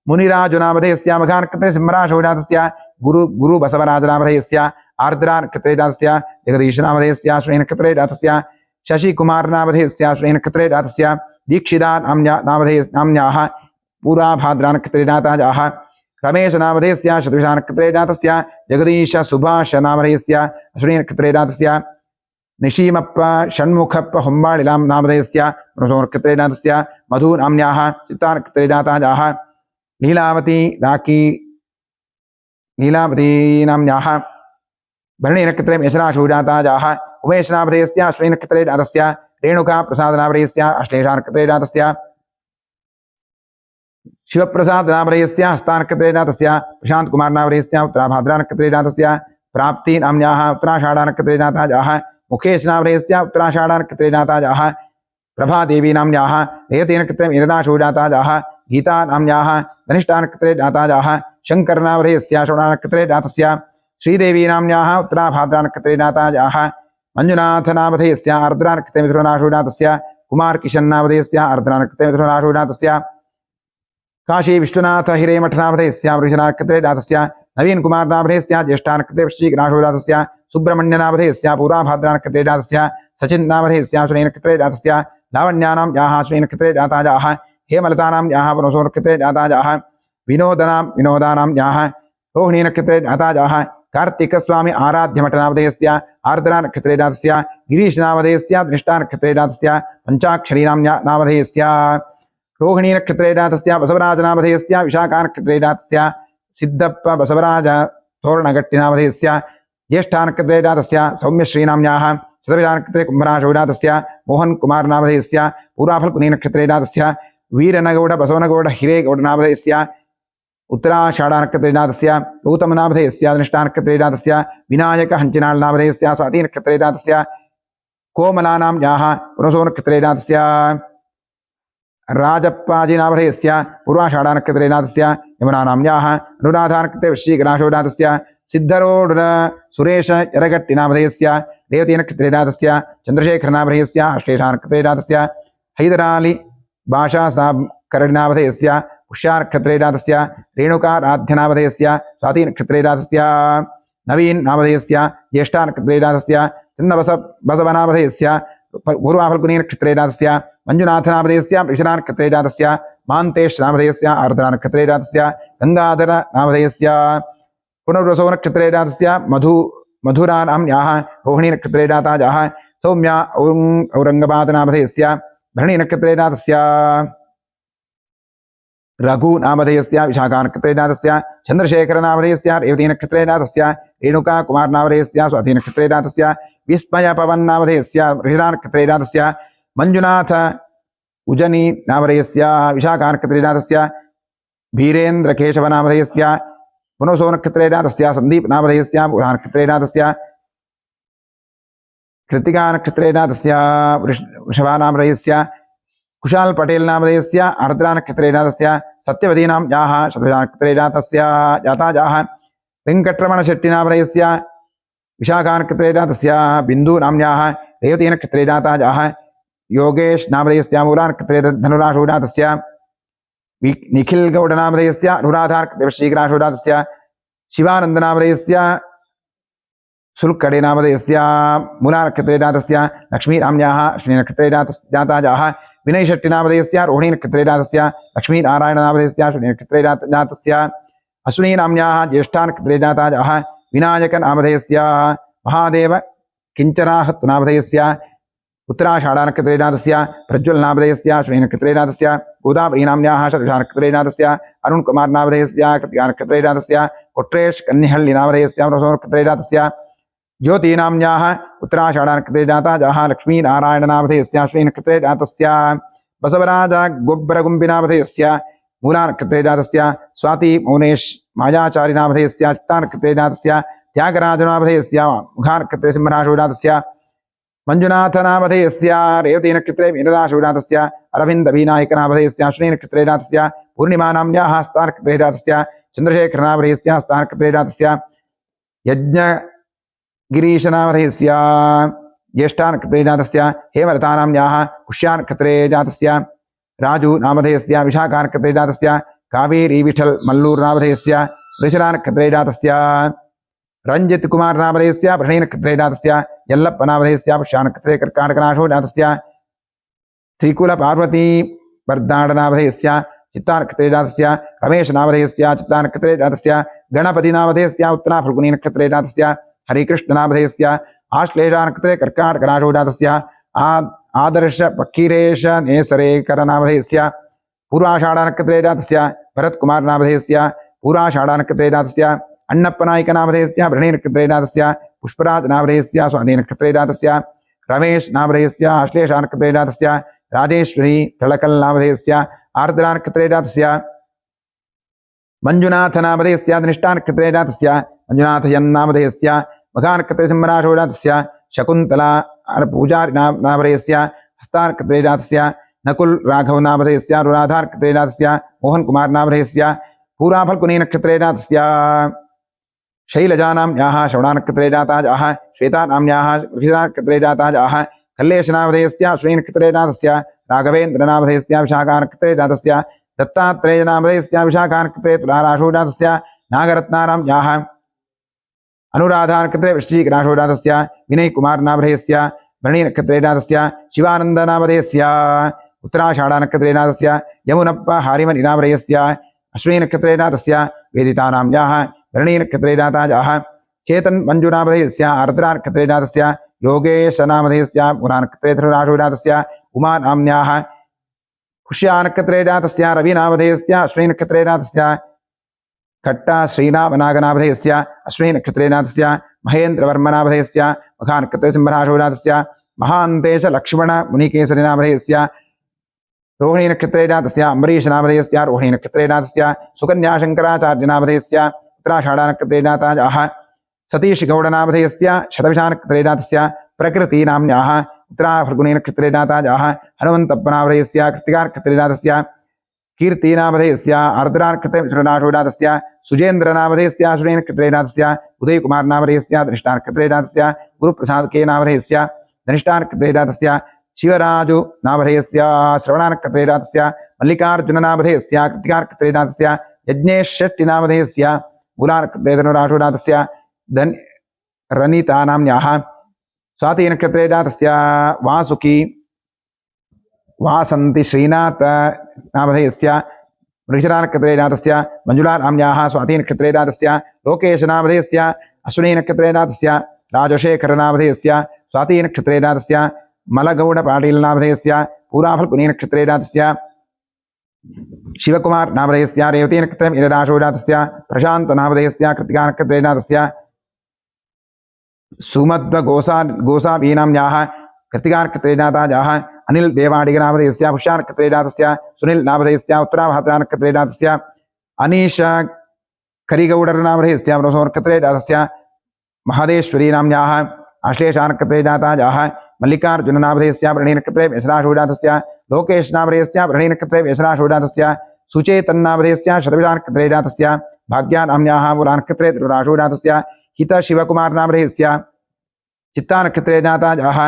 मुनिराजु नामधेयस्य मघा नक्षत्रे सिंहराशौ जातस्य गुरु बसवराज नामधेयस्य आर्द्रा नक्षत्रे जातस्य जगदीश नामधेयस्य अश्विनी नक्षत्रे जातस्य शशिकुमार नामधेयस्य अश्विनी नक्षत्रे जातस्य दीक्षिता नाम्न्याः पूर्वाभाद्रा नक्षत्रे जाताः रमेश नामधेयस्य शतभिषा नक्षत्रे जातस्य जगदीश सुभाष नामधेयस्य अश्विनी नक्षत्रे जातस्य निशीमप्प षण्मुखप्प होम्बाळिलां नामधेयस्य मृगो नक्षत्रे जातस्य मधु नाम्न्याः चित्ता नक्षत्रे जाताः लीलावती नाम्न्याः भरणी नक्षत्रे मेषराशौ जाताः उमेश नामधेयस्य अश्विनी नक्षत्रे जातस्य रेणुका प्रसाद नामधेयस्य अश्लेषा नक्षत्रे जातस्य शिवप्रसाद नामधेयस्य हस्ता नक्षत्रे जातस्य प्रशांत कुमार नामधेयस्य उत्तराभाद्रा नक्षत्रे जातस्य प्राप्ति नाम्न्याः उत्तराषाढा नक्षत्रे जाताः मुकेश नामधेयस्य उत्तराषाढा नक्षत्रे जाताः प्रभादेवी नाम्न्याः रेवती नक्षत्रे मीनराशौ जाताः गीता नाम्न्याः धनिष्ठा नक्षत्रे जाताः शंकर नामधेयस्य श्रवणा नक्षत्रे जातस्य श्रीदेवी नाम्न्याः उत्तराभाद्रा नक्षत्रे जाताः मंजुनाथ नामधेयस्य आर्द्रा नक्षत्रे मिथुनराशौ जातस्य कुमार किशन नामधेयस्य आर्द्रा नक्षत्रे मिथुनराशौ जातस्य काशी विश्वनाथ हिरेमठ नामधेयस्य वृषभा नक्षत्रे जातस्य नवीन कुमार नामधेयस्य ज्येष्ठा नक्षत्रे वृश्चिकराशौ जातस्य सुब्रह्मण्य नामधेयस्य पूर्वाभाद्रा नक्षत्रे जातस्य सचिन नामधेयस्य अश्विनी नक्षत्रे जातस्य लावण्यानां याः अश्विनी नक्षत्रे जाताः हेमलतानां याः पुनसो नक्षत्रे जाताः विनोदानां याः रोहिणी नक्षत्रे जाताः कार्तिकस्वामी आराध्यमठ नामधेयस्य आर्द्रा नक्षत्रे जातस्य गिरीश नामधेयस्य धनिष्ठा नक्षत्रे जातस्य पंचाक्षरी नामधेयस्य रोहिणी नक्षत्रे जातस्य बसवराज नामधेयस्य विशाखा नक्षत्रे जातस्य सिद्धप्प बसवराज तोरणगट्टि नामधेयस्य ज्येष्ठा नक्षत्रे जातस्य सौम्यश्री नाम्न्याः शतभिषा नक्षत्रे कुम्भराशौ जातस्य मोहन कुमार नामधेयस्य पूर्वाफल्गुनी नक्षत्रे जातस्य वीरनगौड बसवनगौड हिरेगौड नामधेयस्य उत्तराषाढा नक्षत्रे जातस्य गौतम नामधेयस्य धनिष्ठा नक्षत्रे जातस्य विनायक हंचिनाळ नामधेयस्य स्वाति नक्षत्रे जातस्य कोमलानां याः पुनसो नक्षत्रे जातस्य राजप्पाजी नामधेयस्य पूर्वाषाढा नक्षत्रे जातस्य यमुना नाम्न्याः अनुराधा नक्षत्रे वृश्चिकराशौ जातस्य सिद्धरोड सुरेश यरगट्टि नामधेयस्य रेवती नक्षत्रे जातस्य चंद्रशेखर नामधेयस्य अश्लेषा नक्षत्रे जातस्य हैदराली भाषा साब करड नामधेयस्य पुष्या नक्षत्रे जातस्य रेणुका राध्य नामधेयस्य स्वाति नक्षत्रे जातस्य नवीन नामधेयस्य ज्येष्ठा नक्षत्रे जातस्य चन्नबसव नामधेयस्य पूर्वाफल्गुनी नक्षत्रे जातस्य मंजुनाथ नामधेयस्य वृषभा नक्षत्रे जातस्य मान्तेश नामधेयस्य आर्द्रा नक्षत्रे जातस्य गंगाधर नामधेयस्य पुनर्वसो नक्षत्रे जातस्य मधुरा नाम्न्याः रोहिणी नक्षत्रे जाताः सौम्या औरंगाबाद नामधेयस्य भरणी नक्षत्रे जातस्य रघु नामधेयस्य विशाखा नक्षत्रे जातस्य चंद्रशेखर नामधेयस्य रेवती नक्षत्रे जातस्य रेणुका कुमार नामधेयस्य स्वाति नक्षत्रे जातस्य विस्मय पवन नामधेयस्य वृषभा नक्षत्रे जातस्य मंजुनाथ उजनी नामधेयस्य विशाखा नक्षत्रे जातस्य भीरेन्द्र केशव नामधेयस्य पुनसो नक्षत्रे जातस्य संदीप नामधेयस्य पूर्वा नक्षत्रे जातस्य कृतिका नक्षत्रे जातस्य वृषभा नामधेयस्य कुशाल पटेल नामधेयस्य आर्द्रा नक्षत्रे जातस्य सत्यवतीनां याः शतभिषा नक्षत्रे जाताः वेंकटरमण शेट्टी नामधेयस्य विशाखा नक्षत्रे जातस्य बिंदु नाम्न्याः रेवती नक्षत्रे जाताः योगेश नामधेयस्य मूला नक्षत्रे धनुराशौ जातस्य निखिल गौड नामधेयस्य अनुराधा नक्षत्रे वृश्चिकराशौ जातस्य शिवानंद नामधेयस्य सुल्कड़े नामधेयस्य मूला नक्षत्रे जातस्य लक्ष्मी नाम्न्याः अश्विनी नक्षत्रे जाताः विनय शेट्टी नामधेयस्य रोहिणी नक्षत्रे जातस्य लक्ष्मी नारायण नामधेयस्य अश्विनी नक्षत्रे जातस्य अश्विनी नाम्न्याः ज्येष्ठा नक्षत्रे जाताः विनायक नामधेयस्य महादेव किंचराहत नामधेयस्य उत्तराषाढा नक्षत्रे जातस्य प्रज्वल नामधेयस्य अश्विनी नक्षत्रे जातस्य गोदावरी नाम्न्याः शतभिषा नक्षत्रे जातस्य अरुण कुमार नामधेयस्य कृतिका नक्षत्रे जातस्य कोट्रेश कन्निहल्ली नामधेयस्य वृषभा नक्षत्रे जातस्य ज्योति नाम्न्याः उत्तराषाढा नक्षत्रे जाताः लक्ष्मी नारायण नामधेयस्य अश्विनी नक्षत्रे जातस्य बसवराज गोब्बरगुंबि नामधेयस्य मूलानक्षत्रेजातस्य स्वाति मौनेश मायाचारिनामधेयस्य चित्तानक्षत्रेजातस्य त्यागराजनामधेयस्य मुखानक्षत्रे सिंहराशोजातस्य मंजुनाथनामधेयस्य रेवतीनक्षत्रे मीनराशोजातस्य अरविन्दवीनायकनामधेयस्य अश्विनीनक्षत्रेजातस्य पूर्णिमानाम्न्याः हस्तानक्षत्रेजातस्य चन्द्रशेखरनामधेयस्य हस्तानक्षत्रेजातस्य यज्ञगिरीशनामधेयस्य ज्येष्ठानक्षत्रेजातस्य हेमलतानाम्न्याः पुष्यानक्षत्रेजातस्य राजू नामधेयस्य विशाखानक्षत्रेजातस्य कावेरी विठल मल्लूर नामधेयस्य वृषरानक्षत्रेजातस्य रंजित कुमार नामधेयस्य भरणीनक्षत्रेजातस्य यल्लप्प नामधेयस्य पुष्यानक्षत्रे कर्काटकनाशोजातस्य त्रिकुल पार्वती वर्धाड नामधेयस्य चित्तानक्षत्रेजातस्य रमेश नामधेयस्य चित्तानक्षत्रेजातस्य गणपति नामधेयस्य उत्तरा फल्गुनी नक्षत्रेजातस्य हरिकृष्ण नामधेयस्य आश्लेषानक्षत्रे कर्काटकनाशोजातस्य आदर्श पक्कीरेश नेसरेकर नामधेयस्य पूर्वाषाढ़ानक्षत्रेजातस्य भरत कुमार नामधेयस्य पूर्वाषाढ़ानक्षत्रेजातस्य अण्णप्पनायक नामधेयस्य भरणीनक्षत्रेजातस्य पुष्पराज नामधेयस्य स्वाधीनक्षत्रेजातस्य रमेश नामधेयस्य आश्लेषानक्षत्रेजातस्य राजेश्वरी तळकल नामधेयस्य आर्द्रानक्षत्रेजातस्य मंजुनाथ नामधेयस्य धनिष्ठानक्षत्रेजातस्य मंजुनाथ यन्नामधेयस्य मघानक्षत्रे सिंहराशोजातस्य शकुन्तला पूजारी नामधेयस्य हस्तानक्षत्रेजातस्य नकुल राघव नामधेयस्य अनुराधानक्षत्रेजातस्य मोहन कुमार नामधेयस्य पूराफल्गुनी नक्षत्रेजातस्य शैलजानाम्न्याः श्रवणानक्षत्रेजाताजाः श्वेतानाम्न्याः वृषितानक्षत्रेजाताजाः कल्लेशनामधेयस्य अश्विनीनक्षत्रेजातस्य राघवेन्द्रनामधेयस्य विशाखानक्षत्रेजातस्य दत्तात्रेयनामधेयस्य विशाखानक्षत्रे तुलाराशोजातस्य नागरत्नानाम्न्याः अनुराधानक्षत्रे वृश्चिकराशोजातस्य विनय कुमार नामधेयस्य भरणीनक्षत्रेजातस्य शिवानन्दनामधेयस्य उत्तराषाढ़ानक्षत्रेजातस्य यमुनप्प हारिमणि नामधेयस्य अश्विनक्षत्रेजातस्य वेदितानाम्न्याः भरणीनक्षत्रेजाताजाः चेतन मंजुनामधेयस्य आर्द्रानक्षत्रेजातस्य योगेशनामधेयस्य पुरानक्षत्रेधराशोजातस्य उमानाम्न्याः पुष्यानक्षत्रेजातस्य रविनामधेयस्य अश्विनक्षत्रेजातस्य कट्टा श्रीनामनागनामधेयस्य अश्विनक्षत्रेजातस्य महेन्द्रवर्मनामधेयस्य मघानक्षत्रे सिंहराशोजातस्य महान्तेश लक्ष्मण मुनिकेसरिनामधेयस्य रोहिणीनक्षत्रेजातस्य अम्बरीशनामधेयस्य रोहिणीनक्षत्रेजातस्य सुकन्याशङ्कराचार्यनामधेयस्य उत्तराषाढ़ानक्षत्रेजाताजाः सतीशगौडनामधेयस्य शतविशानक्षत्रेजातस्य प्रकृतिनाम्न्याः उत्तराफल्गुनीनक्षत्रेजाताजाः हनुमन्तप्पनामधेयस्य कृत्तिकानक्षत्रेजातस्य कीर्तिनामधेयस्य आर्द्रानक्षत्रेजातस्य सुजेन्द्रनामधेयस्य अश्विनीनक्षत्रेजातस्य उदयकुमारनामधेयस्य धनिष्ठानक्षत्रेजातस्य गुरुप्रसादके नामधेयस्य धनिष्ठानक्षत्रेजातस्य शिवराजु नामधेयस्य श्रवणानक्षत्रेजातस्य मल्लिकार्जुननामधेयस्य कृत्तिकानक्षत्रेजातस्य यज्ञेश शेट्टिनामधेयस्य मूलानक्षत्रेधनुराशोजातस्य रनितानाम्न्याः स्वातिनक्षत्रेजातस्य वासुकी वासन्ति श्रीनाथ नामधेयस्य वृषरानक्षत्रेजातस्य मंजुलानाम्न्याः स्वातिनक्षत्रेजातस्य लोकेशनामधेयस्य अश्विनीनक्षत्रेजातस्य राजशेखरनामधेयस्य स्वातिनक्षत्रेजातस्य मलगौडपाटीलनामधेयस्य पूराफल्गुनीनक्षत्रेजातस्य शिवकुमार नामधेयस्य रेवतीनक्षत्रे मीनराशोजातस्य प्रशान्तनामधेयस्य कृत्तिकानक्षत्रेजातस्य सुमध्वगोसावीनाम्न्याः कृत्तिकानक्षत्रेजाताजाः अनिल देवाडिगनामधेयस्य पुष्यानक्षत्रेजातस्य सुनील नामधेयस्य उत्तराभाद्रानक्षत्रेजातस्य अनीश करिगौडरनामधेयस्य ब्रह्मनक्षत्रेजातस्य महादेश्वरी नाम्न्याः आश्लेषानक्षत्रेजाताजाः मल्लिकार्जुननामधेयस्य भरणीनक्षत्रे व्यसनाशोजातस्य लोकेश नामधेयस्य भरणीनक्षत्रे व्यसनाशोजातस्य सुचेतन्नामधेयस्य शतविशानक्षत्रेजातस्य भाग्यानाम्न्याः मूलानक्षत्रे धनुराशोजातस्य हित शिवकुमार नामधेयस्य चित्तानक्षत्रेजाताजाः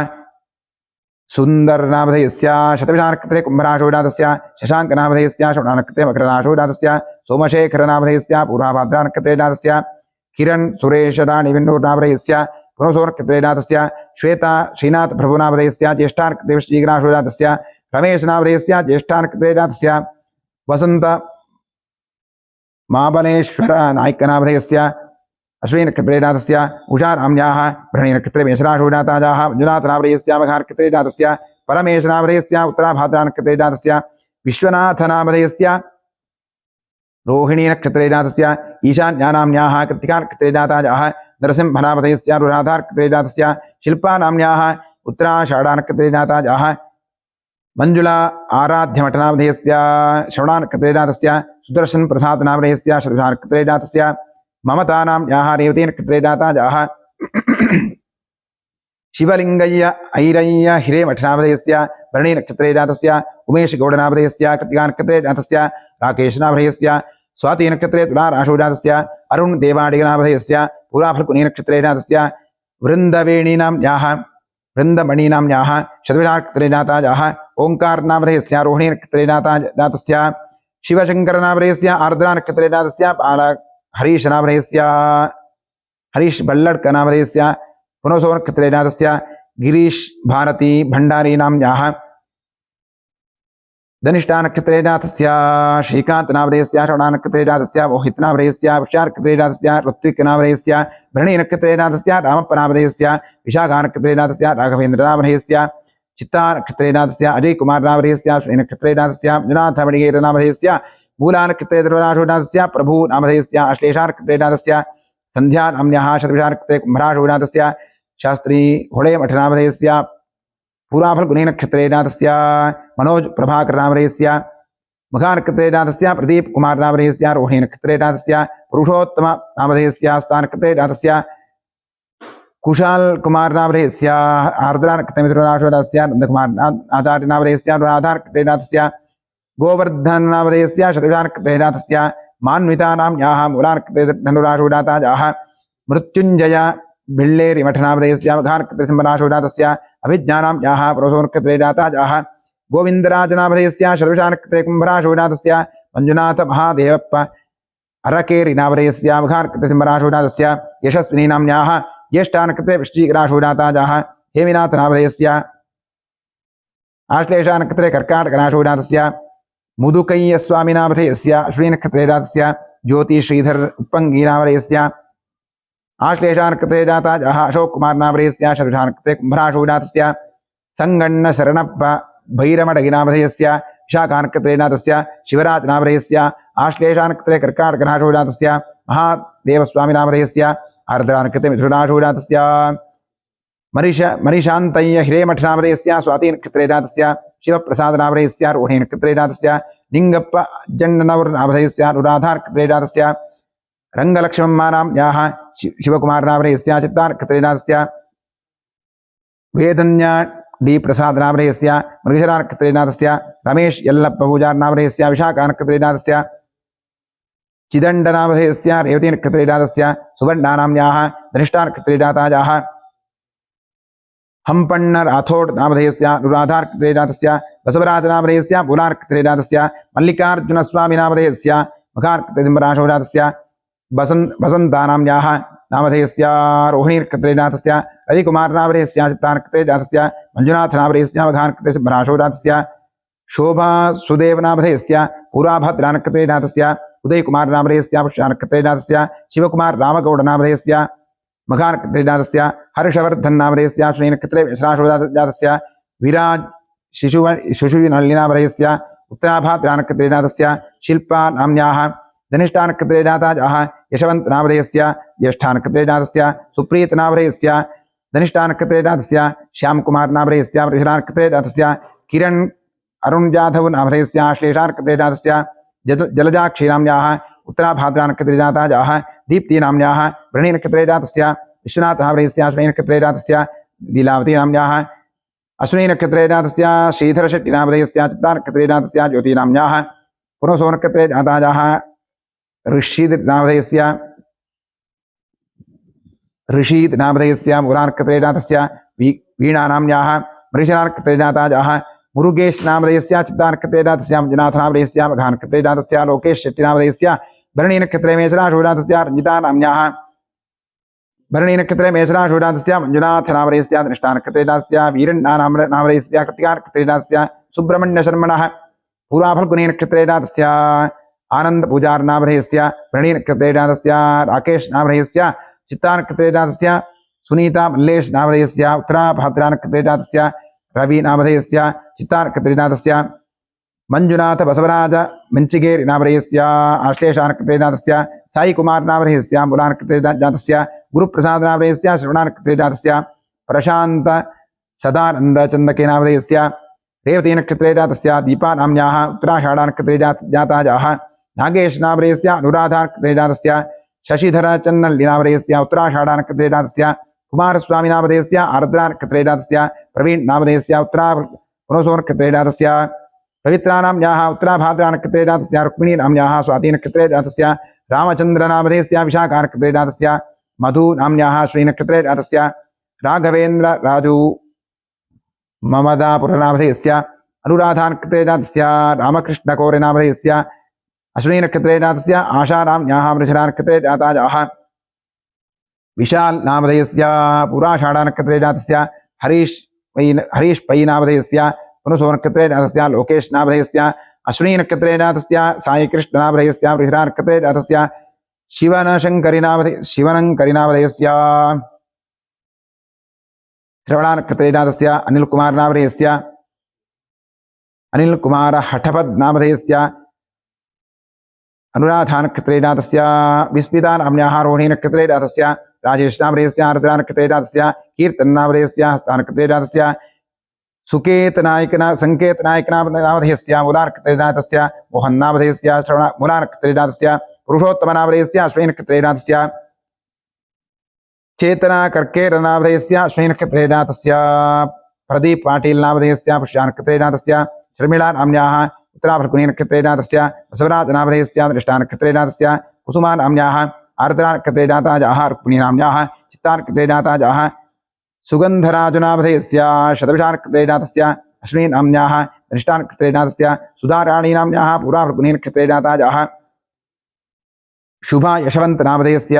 सुंदर नामधेयस्य शतविशानक्षत्रे कुम्भराशोजातस्य शशांक नामधेयस्य श्रवणानक्षत्रे मकरराशोजातस्य सोमशेखर नामधेयस्य पूर्वाभाद्रानक्षत्रेजातस्य किरण सुरेश राणीविन्नूर नामधेयस्य पुनसोनक्षत्रेजातस्य श्वेता श्रीनाथ प्रभु नामधेयस्य ज्येष्ठानक्षत्रे वृश्चिकराशोजातस्य रमेश नामधेयस्य ज्येष्ठानक्षत्रेजातस्य वसंत महाबलेश्वर नायक नामधेयस्य अश्विनक्षत्रेजातस्य उषानाम्न्याः भरणीनक्षत्रे मेषराशोजाताजाः मंजुनाथनामधेयस्य मघानक्षत्रेजातस्य परमेशनामधेयस्य उत्तराभाद्रानक्षत्रेजातस्य विश्वनाथनामधेयस्य रोहिणीनक्षत्रेजातस्य ईशान्यानाम्न्याः कृत्तिकानक्षत्रेजाताजाः नरसिंहनामधेयस्य अनुराधानक्षत्रेजातस्य शिल्पानाम्न्याः उत्तराषाढ़ानक्षत्रेजाताजाः मंजुला आराध्यमठनामधेयस्य श्रवणानक्षत्रेणातस्य सुदर्शन प्रसादनामधेयस्य शतभिषानक्षत्रेणातस्य ममतानां याः रेवतीनक्षत्रेणाता जाः शिवलिंगय्य ऐरय्य हिरेमठनामधेयस्य भरणीनक्षत्रेणातस्य उमेशगौडनामधेयस्य कृत्तिकानक्षत्रेणातस्य राकेशनामधेयस्य स्वातिनक्षत्रे तुलाराशोजातस्य अरुण देवाडिगनामधेयस्य पुराफल्गुनीनक्षत्रेणातस्य वृन्दवेणीनां याः वृन्दमणीनां याः शतभिषानक्षत्रेणाता जाः ओङ्कारनामधेयस्य रोहिणीनक्षत्रेणाता जातस्य शिवशङ्करनामधेयस्य आर्द्रानक्षत्रेणातस्य हरीशनामधेयस्य हरीश बल्लड्कनामधेयस्य पुनसोनक्षत्रेणातस्य गिरीश भारती भण्डारीनां याः धनिष्ठानक्षत्रेणातस्य श्रीकान्तनामधेयस्य श्रवणानक्षत्रेणातस्य मोहितनामधेयस्य पुष्यानक्षत्रेणातस्य ऋत्विकनामधेयस्य भरणीनक्षत्रेणातस्य रामप्पनामधेयस्य विशाखानक्षत्रेणातस्य राघवेन्द्रनामधेयस्य चित्तानक्षत्रेणातस्य अजयकुमारनामधेयस्य श्रीनक्षत्रेणातस्य मंजुनाथमणिगेरनामधेयस्य मूलानक्षत्रेणातस्य प्रभुनामधेयस्य अश्लेषानक्षत्रेणातस्य सन्ध्यानाम्न्यः शतभिषानक्षत्रे कुम्भराशोनाथस्य शास्त्री होळेमठनामधेयस्य पुराफल्गुनीनक्षत्रेणातस्य मनोज प्रभाकरनामधेयस्य मघानक्षत्रेणातस्य प्रदीप कुमारनामधेयस्य रोहिणीनक्षत्रेणातस्य पुरुषोत्तमनामधेयस्य स्थानक्षत्रेणातस्य कुशाल कुमारनामधेयस्य आर्द्रानक्षत्रेणातस्य नन्दकुमार आचार्यनामधेयस्य राधानक्षत्रेणातस्य गोवर्धननामधेयस्य शतभिषानक्षत्रेणातस्य मान्वितानां याः मूलानक्षत्रेणाता जाः मृत्युञ्जय बिल्लेरिमठनामधेयस्य मघानक्षत्रेसिंहनाशोजातस्य अभिज्ञानां याः पुरुषोनक्षत्रेणाता जाः गोविन्दराजनामधेयस्य शतभिषानक्षत्रे कुम्भराशोजातस्य मंजुनाथ महादेवप्प अरकेरिनामधेयस्य मघानक्षत्रेसिंहनाशोजातस्य यशस्विनीनां याः ज्येष्ठानक्षत्रे वृश्चिकराशोजाता जाः हेमिनाथनामधेयस्य आश्लेषानक्षत्रे कर्काटकनाशोजातस्य मुदुकय्यस्वामिनामधेयस्य श्रीनक्षत्रेणातस्य ज्योतिश्रीधर उत्पङ्गीनामधेयस्य आश्लेषानक्षत्रेणाता जाः अशोककुमारनामधेयस्य शतभिषानक्षत्रे कुम्भराशोजातस्य संगण्ण शरणप्प भैरमडगिनामधेयस्य विशाखानक्षत्रेणातस्य शिवराजनामधेयस्य आश्लेषानक्षत्रे कर्काटकनाशोजातस्य महादेवस्वामिनामधेयस्य आर्द्रानक्षत्रे मिथुनाशोजातस्य मरीशान्तय्य हिरेमठनामधेयस्य स्वातिनक्षत्रेणातस्य शिवप्रसादनामधेयस्य रोहिणीनक्षत्रेणातस्य लिङ्गप्प जण्डनवरनामधेयस्य अनुराधानक्षत्रेणातस्य रङ्गलक्ष्मम्मानां याः शिवकुमारनामधेयस्य चित्तानक्षत्रेणातस्य वेदन्या डी प्रसादनामधेयस्य मृगशरानक्षत्रेणातस्य रमेश यल्लप्प पूजारनामधेयस्य विशाखानक्षत्रेणातस्य चिदण्डनामधेयस्य रेवतीनक्षत्रेणातस्य सुवर्णानां याः धनिष्ठानक्षत्रेणाता जाः हम्पण्ण राथोड नामधेयस्य अनुराधानक्षत्रेणातस्य बसवराजनामधेयस्य मूलानक्षत्रेणातस्य मल्लिकार्जुनस्वामिनामधेयस्य मघानक्षत्रेसिंहनाशोजातस्य वसन्तानां याः नामधेयस्य रोहिणीनक्षत्रेणातस्य रविकुमारनामधेयस्य चित्तानक्षत्रेणातस्य मंजुनाथनामधेयस्य मघानक्षत्रेसिंहनाशोजातस्य शोभासुदेवनामधेयस्य पुराभद्रानक्षत्रेणातस्य उदयकुमारनामधेयस्य पुष्यानक्षत्रेणातस्य शिवकुमार रामगौडनामधेयस्य मघानक्षत्रेणातस्य हर्षवर्धननामधेयस्य श्रीनक्षत्रे मेषराशोजातस्य विराज शिशुविनल्लिनामधेयस्य उत्तराभाद्रानक्षत्रेणातस्य शिल्पा नाम्न्याः धनिष्ठानक्षत्रेणाता जाः यशवन्तनामधेयस्य ज्येष्ठानक्षत्रेणातस्य सुप्रीतनामधेयस्य धनिष्ठानक्षत्रेणातस्य श्यामकुमारनामधेयस्य वृषरानक्षत्रेणातस्य किरण अरुण जाधव नामधेयस्य श्लेषानक्षत्रेणातस्य जलजाक्षीनाम्न्याः उत्तराभाद्रानक्षत्रेणाता जाः दीप्तीनाम्न्याः वृणीनक्षत्रेणातस्य विश्वनाथनामधेयस्य अश्विनीनक्षत्रेणातस्य लीलावतीनाम्न्याः अश्विनीनक्षत्रेणातस्य श्रीधरशेट्टिनामधेयस्य चित्तानक्षत्रेणातस्य ज्योतिनाम्न्याः पुनसोनक्षत्रेणाता जाः ऋषीदनामधेयस्य मूलानक्षत्रेणातस्य वीणानाम्न्याः मृगशरानक्षत्रेणाता जाः मुरुगेशनामधेयस्य चित्तानक्षत्रेणातस्य मंजुनाथनामधेयस्य मघानक्षत्रेणातस्य लोकेश शेट्टिनामधेयस्य भरणीनक्षत्रे मेषराशोजातस्य रञ्जितानाम्न्याः भरणीनक्षत्रे मेषराशोजातस्य मंजुनाथनामधेयस्य धनिष्ठानक्षत्रेणातस्य वीरण्णानामधेयस्य कृत्तिकानक्षत्रेणातस्य सुब्रह्मण्यशर्मणः पुराफल्गुनीनक्षत्रेणातस्य आनन्दपूजारनामधेयस्य भरणीनक्षत्रेणातस्य राकेशनामधेयस्य चित्तानक्षत्रेणातस्य सुनीता मल्लेशनामधेयस्य उत्तराभाद्रानक्षत्रेणातस्य रविनामधेयस्य चित्तानक्षत्रेणातस्य मंजुनाथ बसवराज मंचिगेरिनामधेयस्य आश्लेषानक्षत्रेणातस्य साईकुमारनामधेयस्य मूलानक्षत्रेणातस्य गुरुप्रसादनामधेयस्य श्रवणानक्षत्रेणातस्य प्रशान्त सदानन्दचन्दकेनामधेयस्य रेवती नक्षत्रे जातस्य दीपा नाम्न्याः उत्तराषाढा नक्षत्रे जाताजाः नागेश नामधेयस्य अनुराधा नक्षत्रे जातस्य शशिधर चन्नल्लि नामधेयस्य उत्तराषाढा नक्षत्रे जातस्य कुमारस्वामी नामधेयस्य आर्द्रा नक्षत्रे जातस्य प्रवीण नामधेयस्य उत्तरा पुनसो नक्षत्रे जातस्य पवित्रा नाम्न्याः उत्तराभाद्रा नक्षत्रे जातस्य रुक्मिणी नाम्न्याः स्वाति नक्षत्रे जातस्य रामचंद्र नामधेयस्य विशाखा नक्षत्रे जातस्य मधु नाम्न्याः श्री नक्षत्रे जातस्य राघवेन्द्र राजू ममदापुर नामधेयस्य अनुराधा नक्षत्रे जातस्य रामकृष्ण कौर नामधेयस्य अश्विनी नक्षत्रे जातस्य आशा नाम्न्याः वृषरा नक्षत्रे जाताजाः विशाल नामधेयस्य पुराषाढा नक्षत्रे जातस्य हरीश पै नामधेयस्य पुनसो नक्षत्रे जातस्य लोकेश नामधेयस्य अश्विनी नक्षत्रे जातस्य साई कृष्ण नामधेयस्य वृषरा नक्षत्रे जातस्य शिवनकरी नामधेयस्य श्रवणा नक्षत्रे जातस्य अनिल कुमार नामधेयस्य अनिल कुमार हठपद नामधेयस्य अनुराधा नक्षत्रे जातस्य विस्मिता नाम्न्याः रोहिणी नक्षत्रे जातस्य राजेश नामधेयस्य आर्द्रा नक्षत्रे जातस्य कीर्तन नामधेयस्य हस्ता नक्षत्रे जातस्य संकेत नायक नामधेयस्य मूला नक्षत्रे जातस्य मोहन नामधेयस्य श्रवण मूला नक्षत्रे जातस्य पुरुषोत्तम नामधेयस्य अश्विनी नक्षत्रे जातस्य चेतना कर्केर नामधेयस्य अश्विनी नक्षत्रे जातस्य प्रदीप पाटिल नामधेयस्य पुष्या नक्षत्रे जातस्य शर्मिला नाम्न्याः उत्तराफल्गुनी नक्षत्रे जातस्य बसवराज नामधेयस्य दृष्टा नक्षत्रे जातस्य कुसुमा नाम्न्याः आर्द्रा नक्षत्रे जाताजाः रुक्मिणी नाम्न्याः चित्ता नक्षत्रे जाताजाः सुगंधराज नामधेयस्य शतभिषा नक्षत्रे जातस्य अश्विनी नाम्न्याः दृष्टा नक्षत्रे जातस्य सुधाराणी नाम्न्याः पूर्वाफल्गुनी नक्षत्रे जाताजाः शुभा यशवंत नामधेयस्य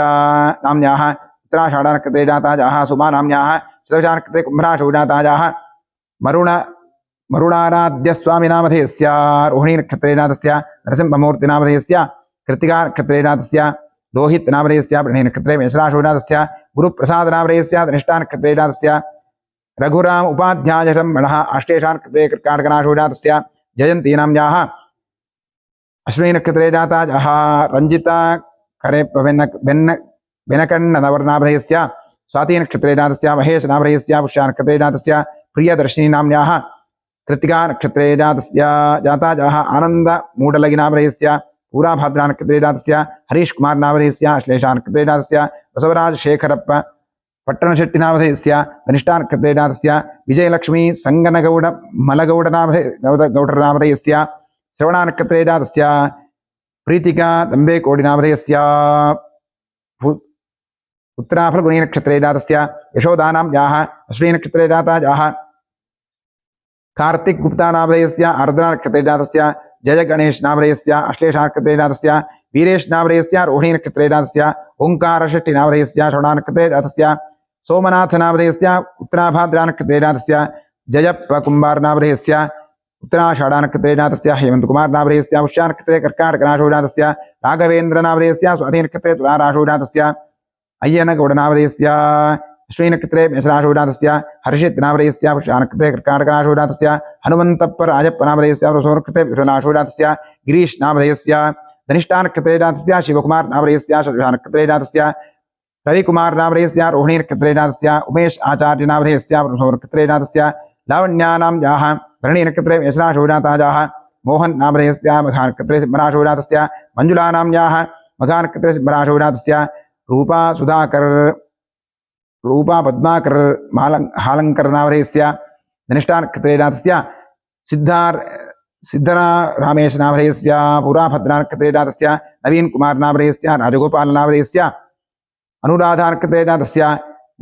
नाम्न्याः उत्तराषाढा नक्षत्रे जाताजाः सुमा नाम्न्याः शतभिषा नक्षत्रे कुम्भराशौ जाताजाः मरुणाराध्य स्वामी नामधेयस्य रोहिणी नक्षत्रे जातस्य नरसिंहमूर्ति नामधेयस्य कृत्तिका नक्षत्रे जातस्य लोहित नामधेयस्य वृणी नक्षत्रे मेषराशौ जातस्य गुरुप्रसाद नामधेयस्य धनिष्ठा नक्षत्रे जातस्य रघुराम उपाध्याय ब्रह्मणः अष्टेषा नक्षत्रे कर्काटकराशौ जातस्य जयन्ती नाम्न्याः अश्विनी नक्षत्रे जाताजाः रंजिता करे बेनकन्नवर्नामधेयस्य स्वाति नक्षत्रे जातस्य महेश नामधेयस्य पुष्या नक्षत्रे जातस्य प्रियदर्शिनी नाम्न्याः कृत्तिका नक्षत्रे जाताजाः आनंद मूडलगी नामधेयस्य पूराभाद्रा नक्षत्रे जातस्य हरीश कुमार नामधेयस्य अश्लेषा नक्षत्रे जातस्य बसवराज शेखरप्प पट्टणशेट्टी नामधेयस्य धनिष्ठा नक्षत्रे जातस्य विजयलक्ष्मी संगनगौड मलगौड गौडर नामधेयस्य श्रवणा नक्षत्रे जातस्य प्रीतिका दंबेकोडी नामधेयस्य उत्तराफल्गुनी नक्षत्रे जातस्य यशोदा नाम्न्याः अश्विनी नक्षत्रे जाताजाः कार्तिक गुप्ता नामधेयस्य आर्द्रा नक्षत्रे जातस्य जय गणेश नामधेयस्य अश्लेषा नक्षत्रे जातस्य वीरेश नामधेयस्य रोहिणी नक्षत्रे जातस्य ओंकार षष्ठी नामधेयस्य श्रवणा नक्षत्रे जातस्य सोमनाथ नामधेयस्य उत्तराभाद्रा नक्षत्रे जातस्य जयप्प कुंभार नामधेयस्य उत्तराषाढा नक्षत्रे जातस्य हेमंत कुमार नामधेयस्य पुष्या नक्षत्रे कर्काटकराशौ जातस्य राघवेन्द्र नामधेयस्य स्वाति नक्षत्रे तुलाराशौ जातस्य अय्यनगौड नामधेयस्य अश्विनी नक्षत्रे मेषराशौ जातस्य हर्षित नामधेयस्य पुष्या नक्षत्रे कर्काटकराशौ जातस्य हनुमंतप्प राजप्प नामधेयस्य वृषो नक्षत्रे विश्वनाशौ जातस्य गिरीश नामधेयस्य धनिष्ठा नक्षत्रे जातस्य शिवकुमार नामधेयस्य शतभिषा नक्षत्रे जातस्य रविकुमार नामधेयस्य रोहिणी नक्षत्रे जातस्य उमेश आचार्य नामधेयस्य वृषो नक्षत्रे जातस्य लावण्या नाम्न्याः भरणी नक्षत्रे मेषराशौ जाताजाः मोहन नामधेयस्य मघा नक्षत्रे सिंहराशौ जातस्य मंजुला नाम्न्याः मघा नक्षत्रे सिंहराशौ जातस्य रूपा पद्माकर हालंकर नामधेयस्य धनिष्ठा नक्षत्रे जातस्य सिद्धना रामेश नामधेयस्य पुराभद्रा नक्षत्रे जातस्य नवीन कुमार नामधेयस्य राजगोपाल नामधेयस्य अनुराधा नक्षत्रे जातस्य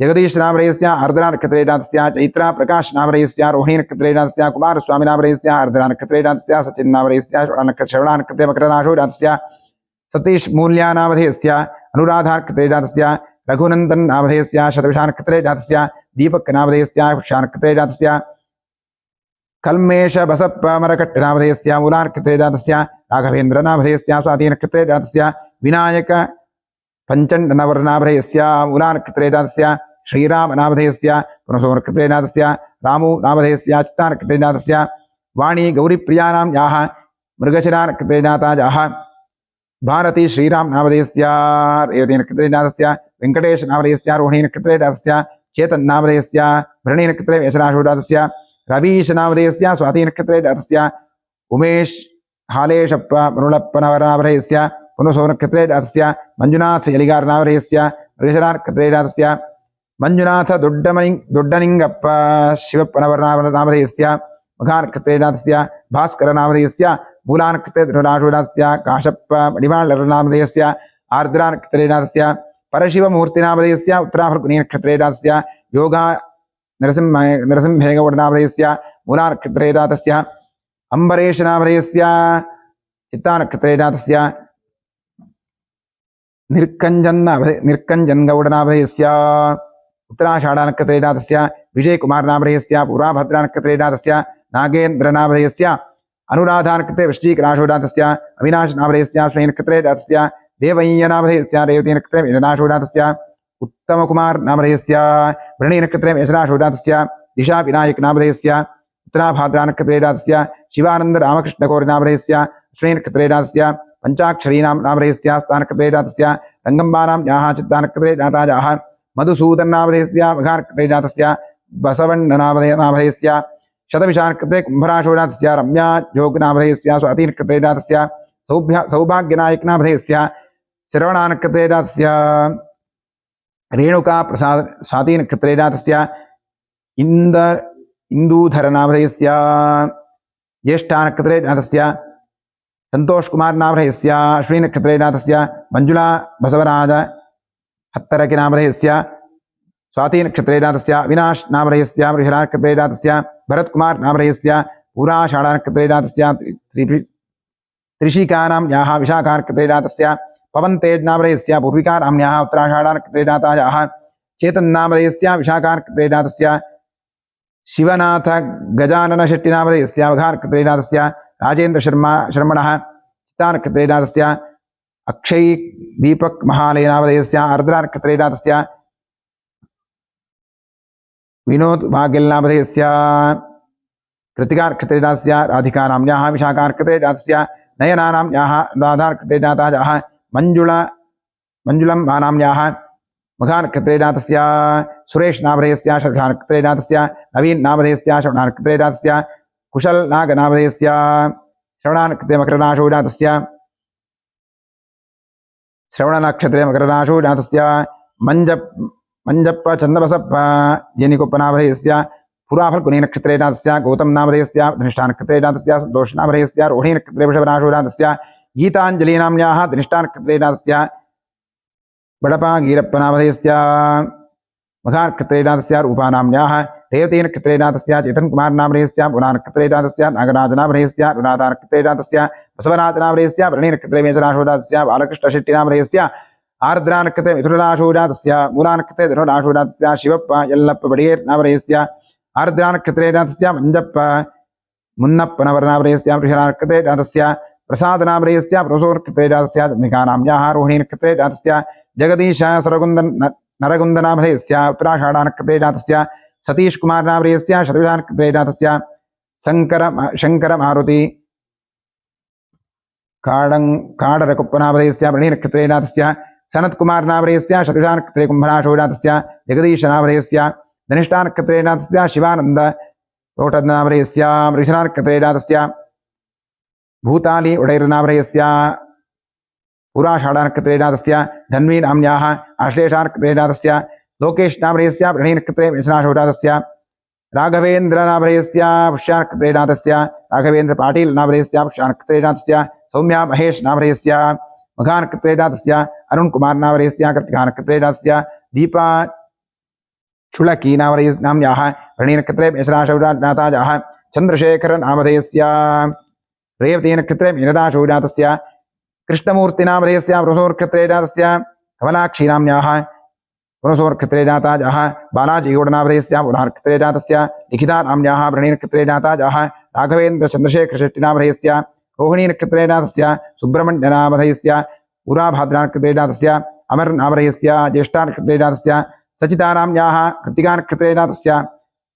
जगदीश नामधेयस्य आर्द्रा नक्षत्रे जातस्य चैत्रा प्रकाश नामधेयस्य रोहिणी नक्षत्रे जातस्य कुमारस्वामी नामधेयस्य आर्द्रा नक्षत्रे जातस्य सचिन नामधेयस्य श्रवणा नक्षत्रे मकरराशौ जातस्य सतीश मूल्या नामधेयस्य अनुराधा नक्षत्रे जातस्य रघुनंदन नामधेयस्य शतभिषा नक्षत्रे जातस्य दीपक नामधेयस्य पुष्या नक्षत्रे जातस्य कल्मेश बसप्प मरकट्ट नामधेयस्य मूला नक्षत्रे जातस्य राघवेन्द्र नामधेयस्य स्वाति नक्षत्रे जातस्य विनायक पंचंड नवरनामधेयस्य मूला नक्षत्रे जातस्य श्रीराम नामधेयस्य पुनसो नक्षत्रे जातस्य रामु नामधेयस्य चित्ता नक्षत्रे जातस्य वाणी गौरीप्रिया नाम्न्याः मृगशिरा नक्षत्रे जाताजाः भारती श्रीराम नामधेयस्य रेवती नक्षत्रे जातस्य वेंकटेश नामधेयस्य रोहिणी नक्षत्रे जातस्य चेतन नामधेयस्य भरणी नक्षत्रे मेषराशौ जातस्य रवीशनामधेयस्य स्वाति नक्षत्रे जातस्य उमेश हालेशप्प मरुळप्पनवरनामधेयस्य पुनसो नक्षत्रे जातस्य मंजुनाथ यलिगारनामधेयस्य वृषरानक्षत्रे जातस्य मंजुनाथ दोड्डनिंगप्प शिवप्पनवरनामधेयस्य मघानक्षत्रे जातस्य भास्करनामधेयस्य मूलानक्षत्रे धनुराशुजातस्य काशप्प मणिमालरनामधेयस्य आर्द्रानक्षत्रे जातस्य परशिवमूर्तिनामधेयस्य उत्तराफल्गुनी नक्षत्रे जातस्य योगा नरसिंहेगौडनामधेयस्य मूलानक्षत्रे जातस्य अंबरेशनामधेयस्य चित्तानक्षत्रे जातस्य निर्कंजनगौडनामधेयस्य उत्तराषाढानक्षत्रे जातस्य विजयकुमारनामधेयस्य पूर्वाभद्रानक्षत्रे जातस्य नागेन्द्रनामधेयस्य अनुराधानक्षत्रे वृश्चिकराशो जातस्य अविनाशनामधेयस्य श्रेणीनक्षत्रे जातस्य देवय्यनामधेयस्य रेवतीनक्षत्रे मेषराशो जातस्य उत्तमकुमारनामधेयस्य वृणीनक्षत्रे मेषराशो जातस्य दिशाविनायकनामधेयस्य उत्तराभाद्रानक्षत्रे जातस्य शिवानन्दरामकृष्णगौरनामधेयस्य श्रेणीनक्षत्रे जातस्य पंचाक्षरीनामधेयस्य स्थानक्षत्रे जातस्य रंगम्बानाम्याः चित्तानक्षत्रे जातायाः मधुसूदननामधेयस्य मघानक्षत्रे जातस्य बसवण्णनामधेयस्य शतविशानक्षत्रे कुम्भराशो जातस्य रम्या योगनामधेयस्य स्वातिनक्षत्रे जातस्य सौभाग्यनायकनामधेयस्य श्रवणानक्षत्रे जातस्य रेणुका प्रसाद स्वातिनक्षत्रे जातस्य इंदूधरनामधेयस्य ज्येष्ठानक्षत्रे जातस्य संतोष कुमार नामधेयस्य श्रीनक्षत्रे जातस्य मंजुला बसवराज हत्तरकिनामधेयस्य स्वातिनक्षत्रे जातस्य अविनाश नामधेयस्य वृषरानक्षत्रे जातस्य भरत कुमार नामधेयस्य पूराषाढानक्षत्रे जातस्य त्रिशिकानाम्याः विशाखानक्षत्रे जातस्य पवन तेज नामधेयस्य पूर्विकानाम्याः उत्तराषाढानक्षत्रे जातायाः चेतन नामधेयस्य विशाखानक्षत्रे जातस्य शिवनाथ गजानन शेट्टी नामधेयस्य मघानक्षत्रे जातस्य राजेंद्र शर्मणः चित्तानक्षत्रे जातस्य अक्षय दीपक महालय नामधेयस्य आर्द्रानक्षत्रे जातस्य विनोद भाग्यल नामधेयस्य कृतिकानक्षत्रे जातस्य राधिकानाम्याः विशाखानक्षत्रे जातस्य नयनानाम्याः अनुराधानक्षत्रे जातायाः मंजुलम नाम्याः मघानक्षत्रे जातस्य सुरेश नामधेयस्य शर्खानक्षत्रे जातस्य नवीन नामधेयस्य श्रवणानक्षत्रे जातस्य कुशल नागनामधेयस्य श्रवणानक्षत्रे मकरराशो जातस्य श्रवणनक्षत्रे मकरराशो जातस्य मंजप्प चंदबसप्प जेनिकोप्पनामधेयस्य पुराफल्गुनी नक्षत्रे जातस्य गौतम नामधेयस्य धनिष्ठानक्षत्रे जातस्य संतोष नामधेयस्य रोहिणी नक्षत्रे वृषभराशो जातस्य गीतांजलि नाम्याः धनिष्ठानक्षत्रे जातस्य बडपा गीरप्प नामधेयस्य मघानक्षत्रे जातस्य रूपानाम्याः रेवतीनक्षत्रे जातस्य चेतन कुमार नामधेयस्य पुरानक्षत्रे जातस्य नागराज नामधेयस्य अनुराधानक्षत्रे जातस्य बसवराज नामधेयस्य वृणीनक्षत्रे मेषराशो जातस्य बालकृष्ण शेट्टी नामधेयस्य आर्द्रानक्षत्रे मिथुनराशो जातस्य मूलानक्षत्रे धनुराशो जातस्य शिवप्प यल्लप्प बडियेर नामधेयस्य आर्द्रानक्षत्रे जातस्य मंजप्प मुन्नप्पनवर नामधेयस्य वृषरानक्षत्रे जातस्य प्रसाद नामधेयस्य पुनसोनक्षत्रे जातस्य चन्द्रिकानाम्याः रोहिणीनक्षत्रे जातस्य जगदीश नरगुन्दनामधेयस्य उत्तराषाढानक्षत्रे जातस्य सतीश कुमार नामधेयस्य शतविशानक्षत्रे जातस्य शंकर मारुति काडरकुप्पनामधेयस्य वृणीनक्षत्रे जातस्य सनत कुमार नामधेयस्य शतविशानक्षत्रे कुम्भराशो जातस्य जगदीश नामधेयस्य धनिष्ठानक्षत्रे जातस्य शिवानंद तोटनामधेयस्य वृषरानक्षत्रे जातस्य भूताली उडैरनामधेयस्य पुराषाढानक्षत्रे जातस्य धन्वी नाम्याः आश्लेषानक्षत्रे जातस्य लोकेश नामधेयस्य वृणीनक्षत्रे मेषराशो जातस्य राघवेन्द्र नामधेयस्य पुष्यानक्षत्रे जातस्य राघवेन्द्र पाटील नामधेयस्य पुष्यानक्षत्रे जातस्य सौम्या महेश नामधेयस्य मघानक्षत्रे जातस्य अरुण कुमार नामधेयस्य कृतिकानक्षत्रे जातस्य दीपा चुलकी नाम्याः वृणीनक्षत्रे मेषराशो जातायाः चंद्रशेखर नामधेयस्य रेवतीनक्षत्रे मीनराशो जातस्य कृष्णमूर्ति नामधेयस्य वृषोनक्षत्रे जातस्य कमलाक्षी नाम्याः वृषोनक्षत्रे जातायाः बालाजी गौडनामधेयस्य मूलानक्षत्रे जातस्य लिखिता नाम्याः वृणीनक्षत्रे जातायाः राघवेन्द्र चंद्रशेखर शेट्टी नामधेयस्य रोहिणीनक्षत्रे जातस्य सुब्रह्मण्य नामधेयस्य पुराभाद्रानक्षत्रे जातस्य अमर नामधेयस्य ज्येष्ठानक्षत्रे जातस्य सचिता नाम्याः कृतिकानक्षत्रे जातस्य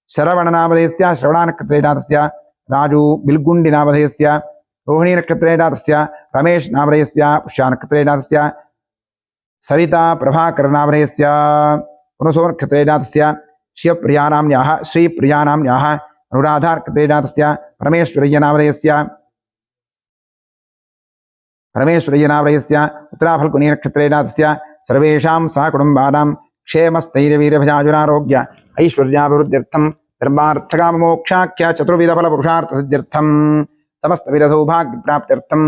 शरवण नामधेयस्य श्रवणानक्षत्रे जातस्य राजू बिल्गुंडी नामधेयस्य रोहिणीनक्षत्रे जातस्य रमेश नामधेयस्य पुष्यानक्षत्रे जातस्य सविता प्रभाकर नामधेयस्य पुनसोनक्षत्रे जातस्य शिवप्रिया नाम्याः श्रीप्रिया नाम्याः अनुराधार्कतेजातस्य परमेश्वरीयनावरयस्य उत्तराफल्गुनीनक्षत्रेजातस्य सर्वेषां सहकुटुम्बानां क्षेमस्थैर्यवीर्यभयाजुरारोग्य ऐश्वर्याभिवृद्ध्यर्थं धर्मार्थकाममोक्षाख्य चतुर्विधफलपुरुषार्थसिद्ध्यर्थं समस्तविधसौभाग्यप्राप्त्यर्थं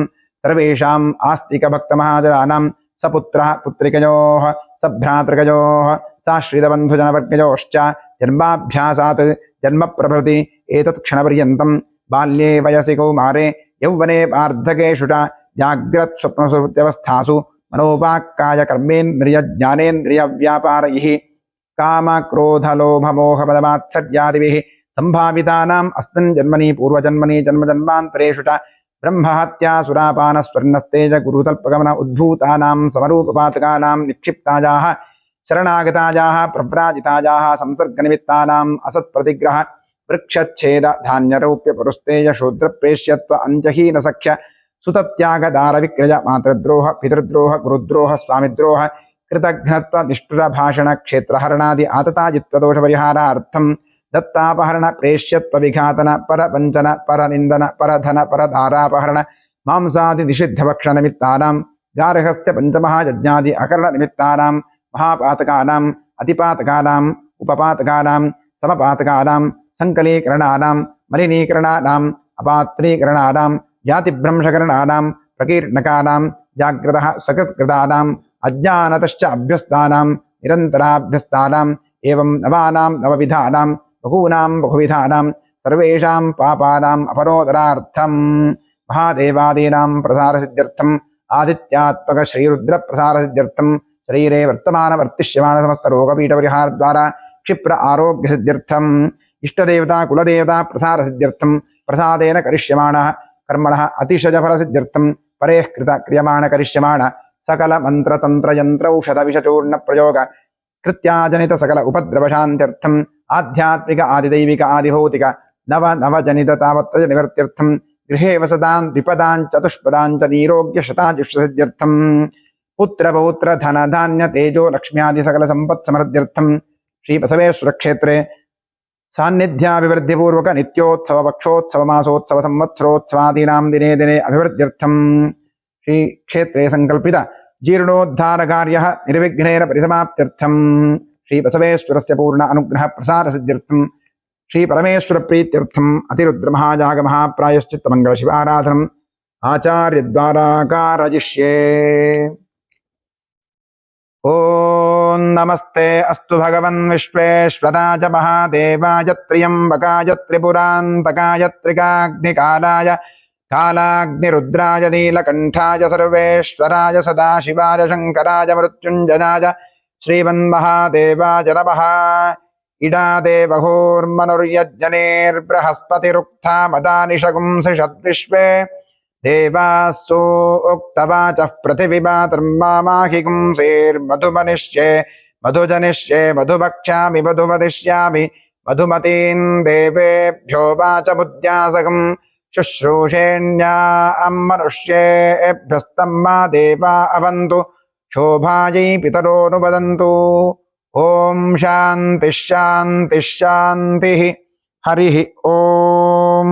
सर्वेषाम् आस्तिकभक्तमहाजनानां सपुत्रः पुत्रिकयोः सभ्रातृकयोः साश्रितबन्धुजनवर्गयोश्च जन्माभ्यासात् जन्मप्रभृति एतत् क्षणपर्यन्तं बाल्ये वयसि कौमारे यौवने वार्धकेषु च जाग्रत्स्वप्नसुप्त्यवस्थासु मनोवाक्कायकर्मेन्द्रियज्ञानेन्द्रियव्यापारैः कामक्रोधलोभमोहपदमात्सर्यादिभिः सम्भावितानाम् अस्मिन् जन्मनि पूर्वजन्मनि जन्मजन्मान्तरेषु च ब्रह्महत्यासुरापानस्वर्णस्तेज गुरुतल्पगमन उद्भूतानां समरूपपातकानां निक्षिप्तायाः शरणागतायाः प्रव्राजितायाः संसर्गनिमित्तानाम् असत्प्रतिग्रह वृक्षच्छेद धान्यरौप्य पुरुस्तेज शूद्रप्रेष्यत्व अन्त्यहीनसख्य सुतत्यागदारविक्रय मातृद्रोह पितृद्रोह गुरुद्रोह स्वामिद्रोह कृतघ्नत्व निष्ठुरभाषण क्षेत्रहरणादि आतताजित्वदोषपरिहारार्थं दत्तापहरण प्रेष्यत्व विघातन परवञ्चन परनिन्दन परधन परधारापहरण मांसादि निषिद्धभक्षणनिमित्तानां गार्हस्थ्य पञ्चमहायज्ञादि अकरणनिमित्तानां महापातकानाम् अतिपातकानाम् उपपातकानां समपातकानां संकलीकरणानां मलिनीकरणानाम् अपात्रीकरणानां जातिभ्रंशकरणानां प्रकीर्णकानां जाग्रतः सकृत्कृतानाम् अज्ञानतश्च अभ्यस्तानां निरन्तराभ्यस्तानाम् एवं नवानां नवविधानां बहूनां बहुविधानां सर्वेषां पापानाम् अपरोदरार्थं महादेवादीनां प्रसारसिद्ध्यर्थम् आदित्यात्मक श्रीरुद्रप्रसारसिद्ध्यर्थं शरीरे वर्तमानवर्तिष्यमाण समस्तरोगपीठपरिहारद्वारा क्षिप्र आरोग्यसिद्ध्यर्थम् इष्टदेवता कुलदेवता प्रसारसिद्ध्यर्थं प्रसादेन करिष्यमाणः कर्मणः अतिशयफलसिद्ध्यर्थं परेः कृत क्रियमाण करिष्यमाण सकल मन्त्रतन्त्रयन्त्रौषधविषचूर्णप्रयोग कृत्याजनित सकल उपद्रवशान्त्यर्थम् आध्यात्मिक आदिदैविक आदिभौतिक नवजनित तावत्रय निवर्त्यर्थं गृहे वसतां द्विपदां चतुष्पदां च नीरोग्यशतायुष्यसिद्ध्यर्थं पुत्रपौत्र धन धान्य तेजो लक्ष्म्यादि सकल संपत्समृद्ध्यर्थं श्रीबसवेश्वरक्षेत्रे सान्निध्याभिवृद्धिपूर्वक नित्योत्सव पक्षोत्सव मासोत्सव संवत्सरोत्सवादीनां दिने दिने अभिवृद्ध्यर्थं श्री क्षेत्रे संकल्पित जीर्णोद्धार कार्यः निर्विघ्नेन परिसमाप्त्यर्थं श्री बसवेश्वरस्य पूर्ण अनुग्रह प्रसार सिद्ध्यर्थं श्री परमेश्वर प्रीत्यर्थम् अतिरुद्र महायाग महाप्रायश्चित्त मंगल शिवाराधनम् आचार्य द्वारा कारयिष्ये। ओम नमस्ते अस्तु भगवन् विश्वेश्वराय महादेवाय त्र्यंबकाय त्रिपुरान्तकाय त्रिकाग्निकालाय कालाग्निरुद्राय नीलकण्ठाय सर्वेश्वराय सदाशिवाय शङ्कराय मृत्युञ्जयाय श्रीमन्महादेवाय नमः। इडादेवहोर्मनुर्यज्जनेर्बृहस्पतिरुक्था मदानिशगुंसिषद्विश्वे देवासो उक्तवाचः पृथिवीमातर्मामाहि गुंसेर्मधुमनिष्ये मधुजनिष्ये मधुभक्ष्यामि मधुवदिष्यामि मधुमतीं देवेभ्यो वाचमुद्यासकम् शुश्रूषेण्या मनुष्येभ्यस्तं मा देवा अवन्तु शोभायै पितरोऽनुवदन्तु। ओम शान्तिः शान्तिः शान्तिः। हरिः ओम।